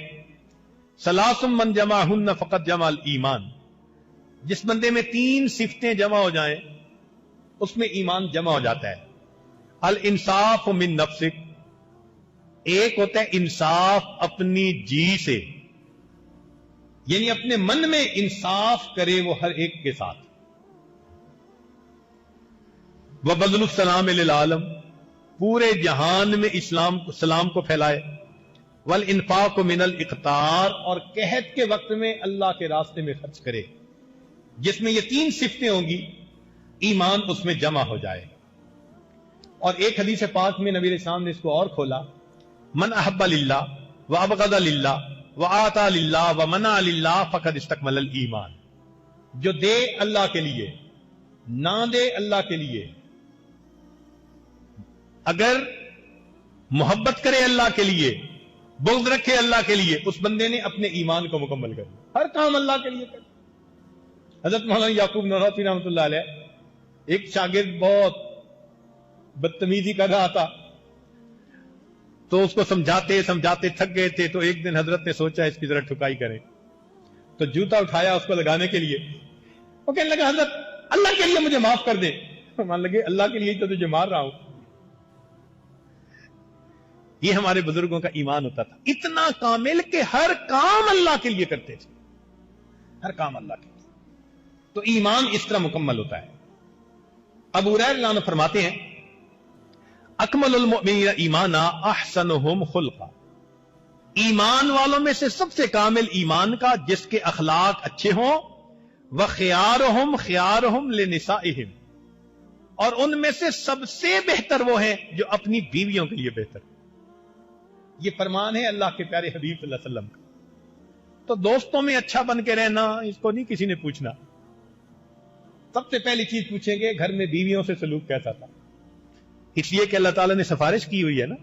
ثلاث من جمعہن فقط جمع الایمان، جس بندے میں 3 صفتیں جمع ہو جائیں اس میں ایمان جمع ہو جاتا ہے۔ الانصاف من نفسک، ایک ہوتا ہے انصاف اپنی جی سے، یعنی اپنے من میں انصاف کرے وہ ہر ایک کے ساتھ۔ وبذل السلام للعالم، پورے جہان میں سلام کو پھیلائے۔ والانفاق من الاقتار، اور قحط کے وقت میں اللہ کے راستے میں خرچ کرے۔ جس میں یہ 3 صفتیں ہوں گی ایمان اس میں جمع ہو جائے۔ اور ایک حدیث پاک میں نبی علیہ السلام نے اس کو اور کھولا، من احب للہ وابغض للہ وآتا للہ ومنع للہ فقد استکمل الایمان، جو دے اللہ کے لیے نہ دے اللہ کے لیے، اگر محبت کرے اللہ کے لیے بغض رکھے اللہ کے لیے، اس بندے نے اپنے ایمان کو مکمل کر لیا، ہر کام اللہ کے لیے کرے۔ حضرت مولانا یعقوب نورانی رحمۃ اللہ علیہ، ایک شاگرد بہت بدتمیزی کر رہا تھا تو اس کو سمجھاتے سمجھاتے تھک گئے تھے، تو ایک دن حضرت نے سوچا اس کی ذرا ٹھکائی کریں، تو جوتا اٹھایا اس کو لگانے کے لیے، وہ کہنے لگا حضرت اللہ کے لیے مجھے معاف کر دیں۔ مان لگے اللہ کے لیے تو تجھے مار رہا ہوں۔ یہ ہمارے بزرگوں کا ایمان ہوتا تھا، اتنا کامل کہ ہر کام اللہ کے لیے کرتے تھے، ہر کام اللہ کے لیے۔ تو ایمان اس طرح مکمل ہوتا ہے۔ ابو ہریرہ رضی اللہ عنہ فرماتے ہیں اکمل المؤمنین ایمانا احسنہم خلقا، ایمان والوں میں سے سب سے کامل ایمان کا جس کے اخلاق اچھے ہوں، وخیارہم خیارہم لنسائہم، اور ان میں سے سب سے بہتر وہ ہیں جو اپنی بیویوں کے لیے بہتر ہیں۔ یہ فرمان ہے اللہ کے پیارے حبیب صلی اللہ علیہ وسلم کا۔ تو دوستوں میں اچھا بن کے رہنا، اس کو نہیں کسی نے پوچھنا، سب سے پہلی چیز پوچھیں گے گھر میں بیویوں سے سلوک کیسا تھا، اس لیے کہ اللہ تعالیٰ نے سفارش کی ہوئی ہے نا،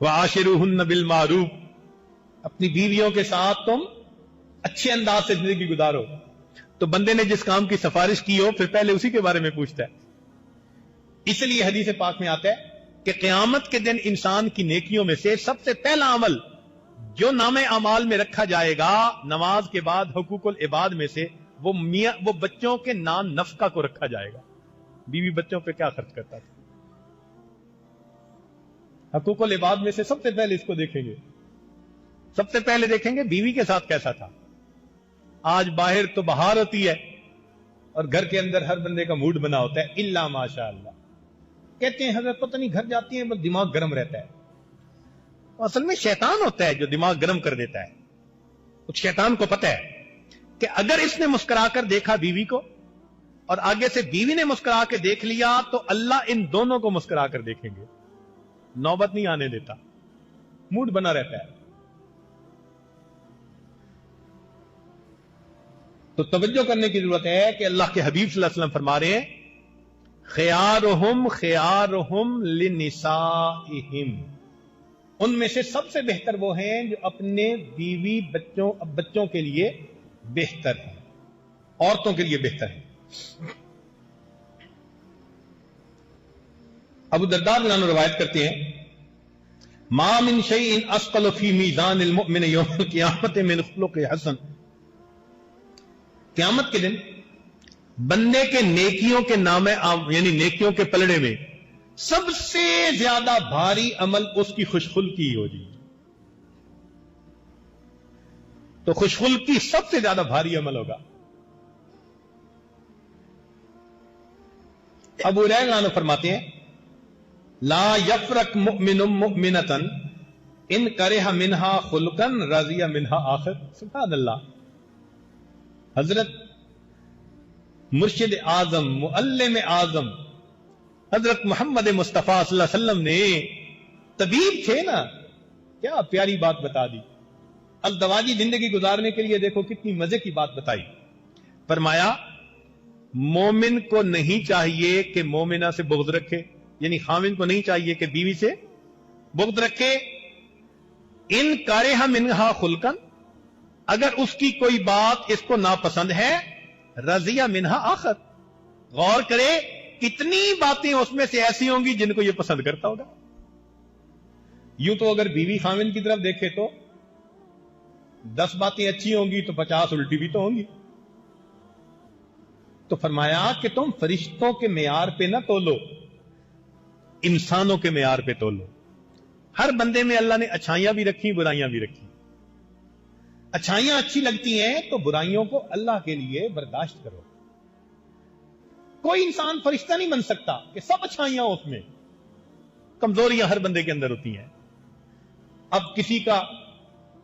وَعَاشِرُوهُنَّ بِالْمَعْرُوفِ، اپنی بیویوں کے ساتھ تم اچھے انداز سے زندگی گزارو۔ تو بندے نے جس کام کی سفارش کی ہو پھر پہلے اسی کے بارے میں پوچھتا ہے۔ اس لیے حدیث پاک میں آتا ہے کہ قیامت کے دن انسان کی نیکیوں میں سے سب سے پہلا عمل جو نام اعمال میں رکھا جائے گا نماز کے بعد حقوق العباد میں سے وہ بچوں کے نان نفقہ کو رکھا جائے گا۔ بیوی بچوں پہ کیا خرچ کرتا تھا، حقوق العباد میں سے سب سے پہلے اس کو دیکھیں گے، سب سے پہلے دیکھیں گے بیوی کے ساتھ کیسا تھا۔ آج باہر تو بہار ہوتی ہے اور گھر کے اندر ہر بندے کا موڈ بنا ہوتا ہے، الا ماشاء اللہ، کہتے ہیں حضرت پتہ نہیں گھر جاتی ہیں بس دماغ گرم رہتا ہے۔ اصل میں شیطان ہوتا ہے جو دماغ گرم کر دیتا ہے۔ اس شیطان کو پتہ ہے کہ اگر اس نے مسکرا کر دیکھا بیوی کو اور آگے سے بیوی نے مسکرا کے دیکھ لیا تو اللہ ان دونوں کو مسکرا کر دیکھیں گے، نوبت نہیں آنے دیتا، موڈ بنا رہتا ہے۔ تو توجہ کرنے کی ضرورت ہے کہ اللہ کے حبیب صلی اللہ علیہ وسلم فرما رہے ہیں خیارہم خیارہم لنسائہم، ان میں سے سب سے بہتر وہ ہیں جو اپنے بیوی بچوں کے لیے بہتر ہیں، عورتوں کے لیے بہتر ہیں۔ ابو الدرداء رضی اللہ عنہ روایت کرتے ہیں ما من شیء اثقل فی میزان المؤمن یوم القیامت من خلق حسن، قیامت کے دن بندے کے نیکیوں کے نامے یعنی نیکیوں کے پلڑے میں سب سے زیادہ بھاری عمل اس کی خوشخلقی ہوگی۔ تو خوشخلقی سب سے زیادہ بھاری عمل ہوگا۔ ابو ہریرہ رضی اللہ عنہ فرماتے ہیں لا یفرق مؤمن مؤمنۃ ان کرہ منہا خلقا رضی منہا آخر۔ سبحان اللہ، حضرت مرشد اعظم معلم اعظم حضرت محمد مصطفیٰ صلی اللہ علیہ وسلم نے طبیب تھے نا، کیا پیاری بات بتا دی۔ الدواجی زندگی گزارنے کے لیے دیکھو کتنی مزے کی بات بتائی۔ فرمایا مومن کو نہیں چاہیے کہ مومنہ سے بغض رکھے، یعنی خاوند کو نہیں چاہیے کہ بیوی سے بغض رکھے، ان کارہ منہا خلقن، اگر اس کی کوئی بات اس کو ناپسند ہے، رضی منہا آخر، غور کرے کتنی باتیں اس میں سے ایسی ہوں گی جن کو یہ پسند کرتا ہوگا. یوں تو اگر بیوی خاوند کی طرف دیکھے تو 10 باتیں اچھی ہوں گی تو 50 الٹی بھی تو ہوں گی. تو فرمایا کہ تم فرشتوں کے معیار پہ نہ تولو، انسانوں کے معیار پہ تولو. ہر بندے میں اللہ نے اچھائیاں بھی رکھی، برائیاں بھی رکھی. اچھائیاں اچھی لگتی ہیں تو برائیوں کو اللہ کے لیے برداشت کرو. کوئی انسان فرشتہ نہیں بن سکتا کہ سب اچھائیاں اس میں، کمزوریاں ہر بندے کے اندر ہوتی ہیں. اب کسی کا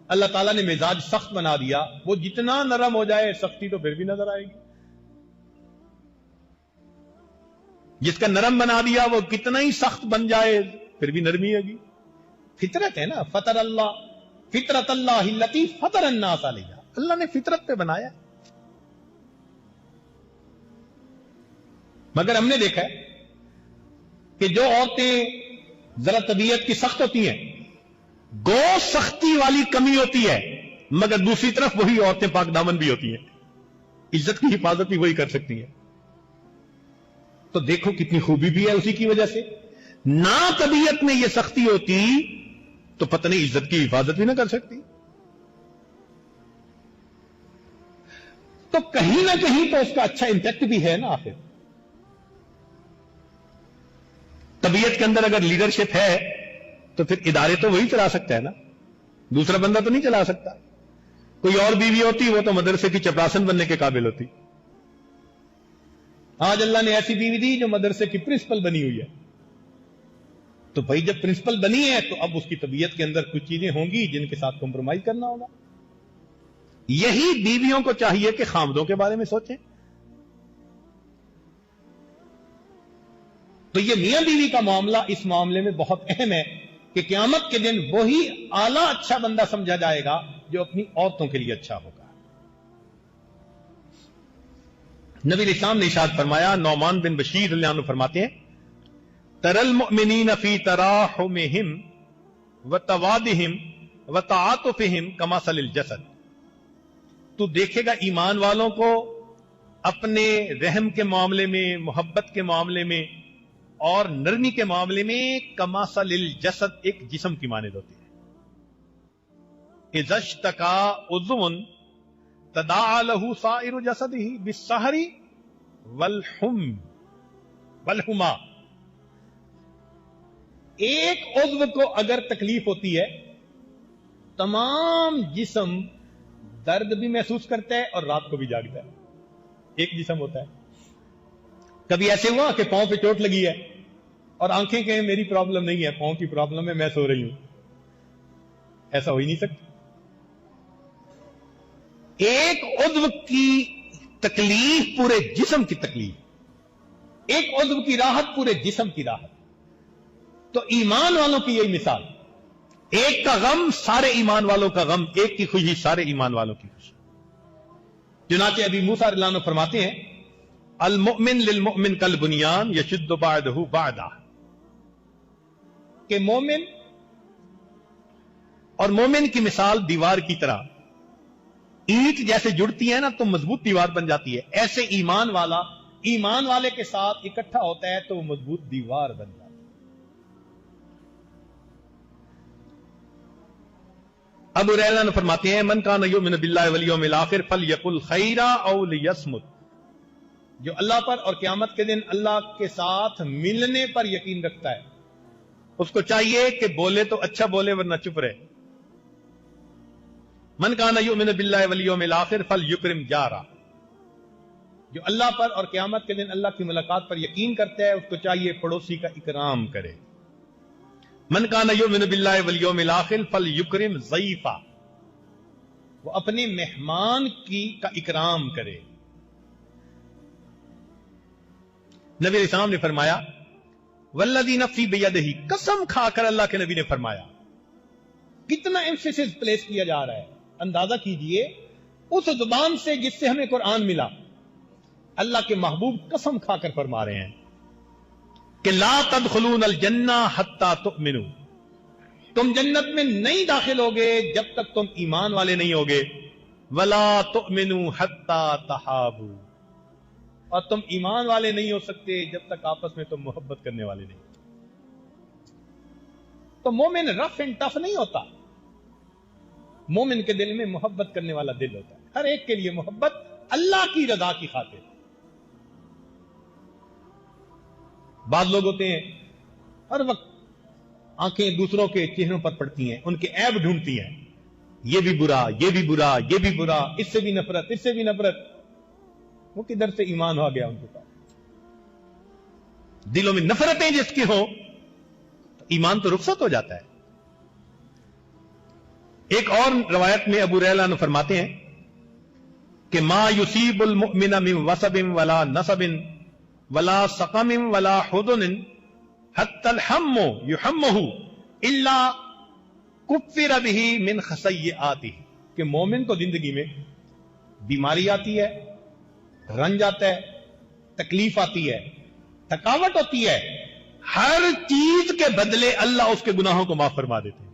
اللہ تعالیٰ نے مزاج سخت بنا دیا، وہ جتنا نرم ہو جائے سختی تو پھر بھی نظر آئے گی. جس کا نرم بنا دیا وہ کتنا ہی سخت بن جائے پھر بھی نرمی ہوگی. فطرت ہے نا، فطر اللہ فطرت اللہ التی فطر الناس علیہا، اللہ نے فطرت پہ بنایا. مگر ہم نے دیکھا ہے کہ جو عورتیں ذرا طبیعت کی سخت ہوتی ہیں، گو سختی والی کمی ہوتی ہے، مگر دوسری طرف وہی عورتیں پاک دامن بھی ہوتی ہیں، عزت کی حفاظت بھی وہی کر سکتی ہیں. تو دیکھو کتنی خوبی بھی ہے اسی کی وجہ سے. نہ طبیعت میں یہ سختی ہوتی تو پتہ نہیں عزت کی حفاظت بھی نہ کر سکتی. تو کہیں نہ کہیں تو اس کا اچھا امپیکٹ بھی ہے نا. آخر طبیعت کے اندر اگر لیڈرشپ ہے تو پھر ادارے تو وہی چلا سکتا ہے نا، دوسرا بندہ تو نہیں چلا سکتا. کوئی اور بیوی ہوتی وہ تو مدرسے کی چپراسن بننے کے قابل ہوتی. آج اللہ نے ایسی بیوی دی جو مدرسے کی پرنسپل بنی ہوئی ہے. تو بھائی جب پرنسپل بنی ہے تو اب اس کی طبیعت کے اندر کچھ چیزیں ہوں گی جن کے ساتھ کمپرومائز کرنا ہوگا. یہی بیویوں کو چاہیے کہ خامدوں کے بارے میں سوچیں. تو یہ میاں بیوی کا معاملہ اس معاملے میں بہت اہم ہے کہ قیامت کے دن وہی اعلیٰ اچھا بندہ سمجھا جائے گا جو اپنی عورتوں کے لیے اچھا ہوگا. نبی علیہ السلام نے ارشاد فرمایا، نعمان بن بشیر رضی اللہ عنہ فرماتے ہیں، تر المؤمنین فی تراحمہم وتوادہم وتعاطفہم کمثل الجسد. تو دیکھے گا ایمان والوں کو اپنے رحم کے معاملے میں، محبت کے معاملے میں اور نرمی کے معاملے میں کمثل الجسد، ایک جسم کی مانند ہوتی ہے. اذا اشتکا عضو تداعى له سائر جسده بالسہر والحما. ایک عضو کو اگر تکلیف ہوتی ہے تمام جسم درد بھی محسوس کرتا ہے اور رات کو بھی جاگتا ہے. ایک جسم ہوتا ہے. کبھی ایسے ہوا کہ پاؤں پہ چوٹ لگی ہے اور آنکھیں کہیں میری پرابلم نہیں ہے، پاؤں کی پرابلم ہے، میں سو رہی ہوں؟ ایسا ہو ہی نہیں سکتا. ایک عضو کی تکلیف پورے جسم کی تکلیف، ایک عضو کی راحت پورے جسم کی راحت. تو ایمان والوں کی یہی مثال، ایک کا غم سارے ایمان والوں کا غم، ایک کی خوشی سارے ایمان والوں کی خوشی. چنانچہ ابی موسیٰ رضی اللہ عنہ فرماتے ہیں، المؤمن للمؤمن کالبنیان یشد بعدہ بعدا، کہ مومن اور مومن کی مثال دیوار کی طرح، اینٹ جیسے جڑتی ہے نا تو مضبوط دیوار بن جاتی ہے، ایسے ایمان والا ایمان والے کے ساتھ اکٹھا ہوتا ہے تو وہ مضبوط دیوار بن جاتا ہے. ابو ہریرہ فرماتے ہیں، من کان یؤمن باللہ والیوم الآخر فلیقل خیرا او لیصمت. جو اللہ پر اور قیامت کے دن اللہ کے ساتھ ملنے پر یقین رکھتا ہے اس کو چاہیے کہ بولے تو اچھا بولے ورنہ چپ رہے. من کان یؤمن باللہ والیوم الآخر فلیکرم جارہ. جو اللہ پر اور قیامت کے دن اللہ کی ملاقات پر یقین کرتا ہے اس کو چاہیے پڑوسی کا اکرام کرے. من کان یؤمن باللہ والیوم الآخر فلیکرم ضیفہ، وہ اپنے مہمان کا اکرام کرے. نبی علیہ السلام نے فرمایا، والذی نفسی بیدہ، قسم کھا کر اللہ کے نبی نے فرمایا. کتنا ایمفیسس پلیس کیا جا رہا ہے. اندازہ کیجئے اس زبان سے جس سے ہمیں قرآن ملا، اللہ کے محبوب قسم کھا کر فرما رہے ہیں کہ لا تدخلون الجنہ حتی تؤمنوا، تم جنت میں نہیں داخل ہوگے جب تک تم ایمان والے نہیں ہوگے. ولا تؤمنوا حتى تحابوا، اور تم ایمان والے نہیں ہو سکتے جب تک آپس میں تم محبت کرنے والے نہیں. تو مومن رف اینڈ ٹف نہیں ہوتا، مومن کے دل میں محبت کرنے والا دل ہوتا ہے، ہر ایک کے لیے محبت اللہ کی رضا کی خاطر. بعض لوگ ہوتے ہیں ہر وقت آنکھیں دوسروں کے چہروں پر پڑتی ہیں، ان کے عیب ڈھونڈتی ہیں، یہ بھی برا، یہ بھی برا، یہ بھی برا، اس سے بھی نفرت، اس سے بھی نفرت. وہ کدھر سے ایمان ہو گیا ان کے پاس؟ دلوں میں نفرتیں جس کی ہوں تو ایمان تو رخصت ہو جاتا ہے. ایک اور روایت میں ابو ہریرہ عنہ فرماتے ہیں کہ ما یصیب المؤمن من وصب ولا نصب ولا سقم ولا حزن حتى الهم يحمه الا کفر به من خطیئاته، کہ مومن کو زندگی میں بیماری آتی ہے، رنج آتا ہے، تکلیف آتی ہے، تھکاوٹ ہوتی ہے، ہر چیز کے بدلے اللہ اس کے گناہوں کو معاف فرما دیتے ہیں.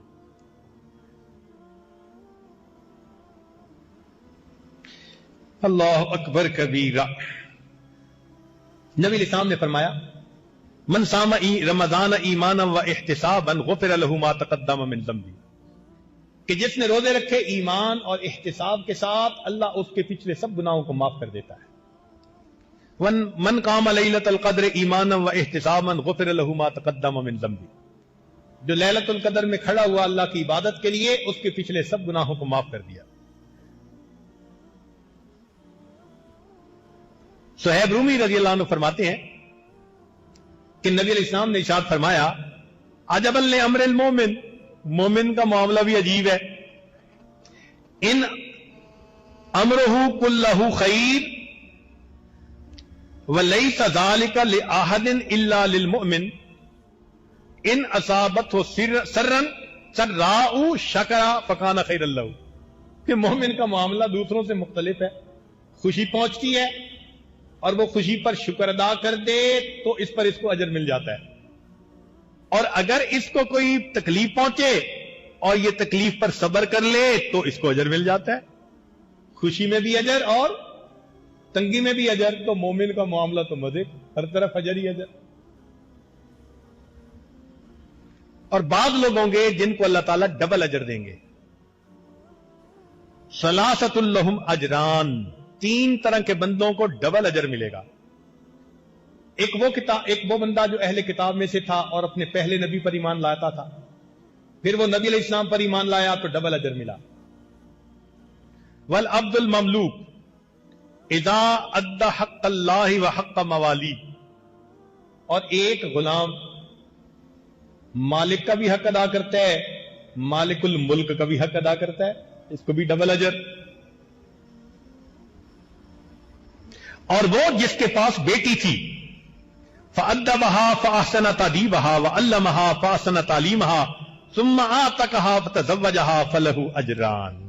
اللہ اکبر کبیرہ. نبی علیہ السلام نے فرمایا من صام رمضان ایمانا و احتسابا غفر له ما تقدم من ذنبه، کہ جس نے روزے رکھے ایمان اور احتساب کے ساتھ اللہ اس کے پچھلے سب گناہوں کو معاف کر دیتا ہے. من قام لیلۃ القدر ایمانا و احتسابا غفر له ما تقدم من ذنبه، جو لیلۃ القدر میں کھڑا ہوا اللہ کی عبادت کے لیے اس کے پچھلے سب گناہوں کو معاف کر دیا. صہیب رومی رضی اللہ عنہ فرماتے ہیں کہ نبی علیہ السلام نے ارشاد فرمایا عجبا لامر المومن، مومن کا معاملہ بھی عجیب ہے. ان امرہ کلہ خیر ولیس ذلک لأحد الا للمؤمن ان اصابته سرا سراء شکر فکان خیر اللہ، کہ مومن کا معاملہ دوسروں سے مختلف ہے. خوشی پہنچتی ہے اور وہ خوشی پر شکر ادا کر دے تو اس پر اس کو اجر مل جاتا ہے، اور اگر اس کو کوئی تکلیف پہنچے اور یہ تکلیف پر صبر کر لے تو اس کو اجر مل جاتا ہے. خوشی میں بھی اجر اور تنگی میں بھی اجر. تو مومن کا معاملہ تو مزے، ہر طرف اجر ہی اجر. اور بعض لوگ ہوں گے جن کو اللہ تعالیٰ ڈبل اجر دیں گے. ثلاثۃ لہم اجران، 3 طرح کے بندوں کو ڈبل اجر ملے گا. ایک وہ بندہ جو اہل کتاب میں سے تھا اور اپنے پہلے نبی پر ایمان لاتا تھا، پھر وہ نبی علیہ السلام پر ایمان لایا تو ڈبل اجر ملا. والعبد المملوک اذا ادى حق اللہ وحق موالی، اور ایک غلام مالک کا بھی حق ادا کرتا ہے، مالک الملک کا بھی حق ادا کرتا ہے، اس کو بھی ڈبل اجر. اور وہ جس کے پاس بیٹی تھی فأدبها فأحسن تأديبها وعلمها فأحسن تعليمها ثم آتقها فتزوجها فله اجران،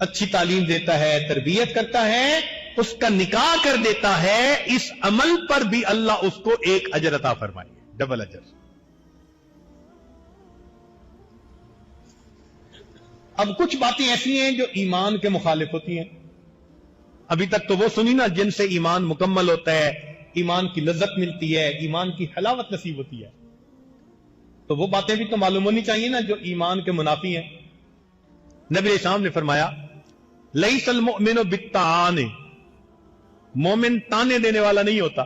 اچھی تعلیم دیتا ہے، تربیت کرتا ہے، اس کا نکاح کر دیتا ہے، اس عمل پر بھی اللہ اس کو ایک اجر عطا فرمائے، ڈبل اجر. اب کچھ باتیں ایسی ہیں جو ایمان کے مخالف ہوتی ہیں. ابھی تک تو وہ سنی نا جن سے ایمان مکمل ہوتا ہے، ایمان کی لذت ملتی ہے، ایمان کی حلاوت نصیب ہوتی ہے. تو وہ باتیں بھی تو معلوم ہونی چاہیے نا جو ایمان کے منافی ہیں. نبی علیہ السلام نے فرمایا لیس المؤمن بالطعان، مومن تانے دینے والا نہیں ہوتا.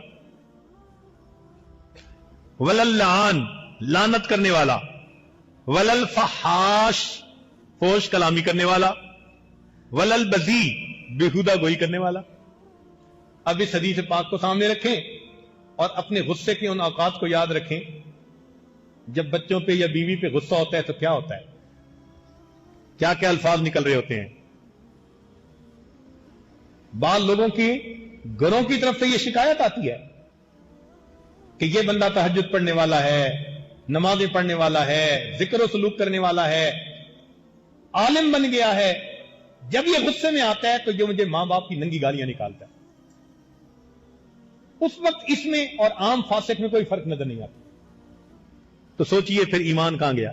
وللعان، لعنت کرنے والا. وللفحاش، فوش کلامی کرنے والا. وللبذی، بےہودہ گوئی کرنے والا. اب اس حدیث پاک کو سامنے رکھیں اور اپنے غصے کے ان اوقات کو یاد رکھیں جب بچوں پہ یا بیوی پہ غصہ ہوتا ہے تو کیا ہوتا ہے، کیا کیا الفاظ نکل رہے ہوتے ہیں. بعض لوگوں کی گھروں کی طرف سے یہ شکایت آتی ہے کہ یہ بندہ تہجد پڑھنے والا ہے، نمازیں پڑھنے والا ہے، ذکر و سلوک کرنے والا ہے، عالم بن گیا ہے، جب یہ غصے میں آتا ہے تو جو مجھے ماں باپ کی ننگی گالیاں نکالتا ہے. اس وقت اس میں اور عام فاسق میں کوئی فرق نظر نہیں آتا. تو سوچئے پھر ایمان کہاں گیا.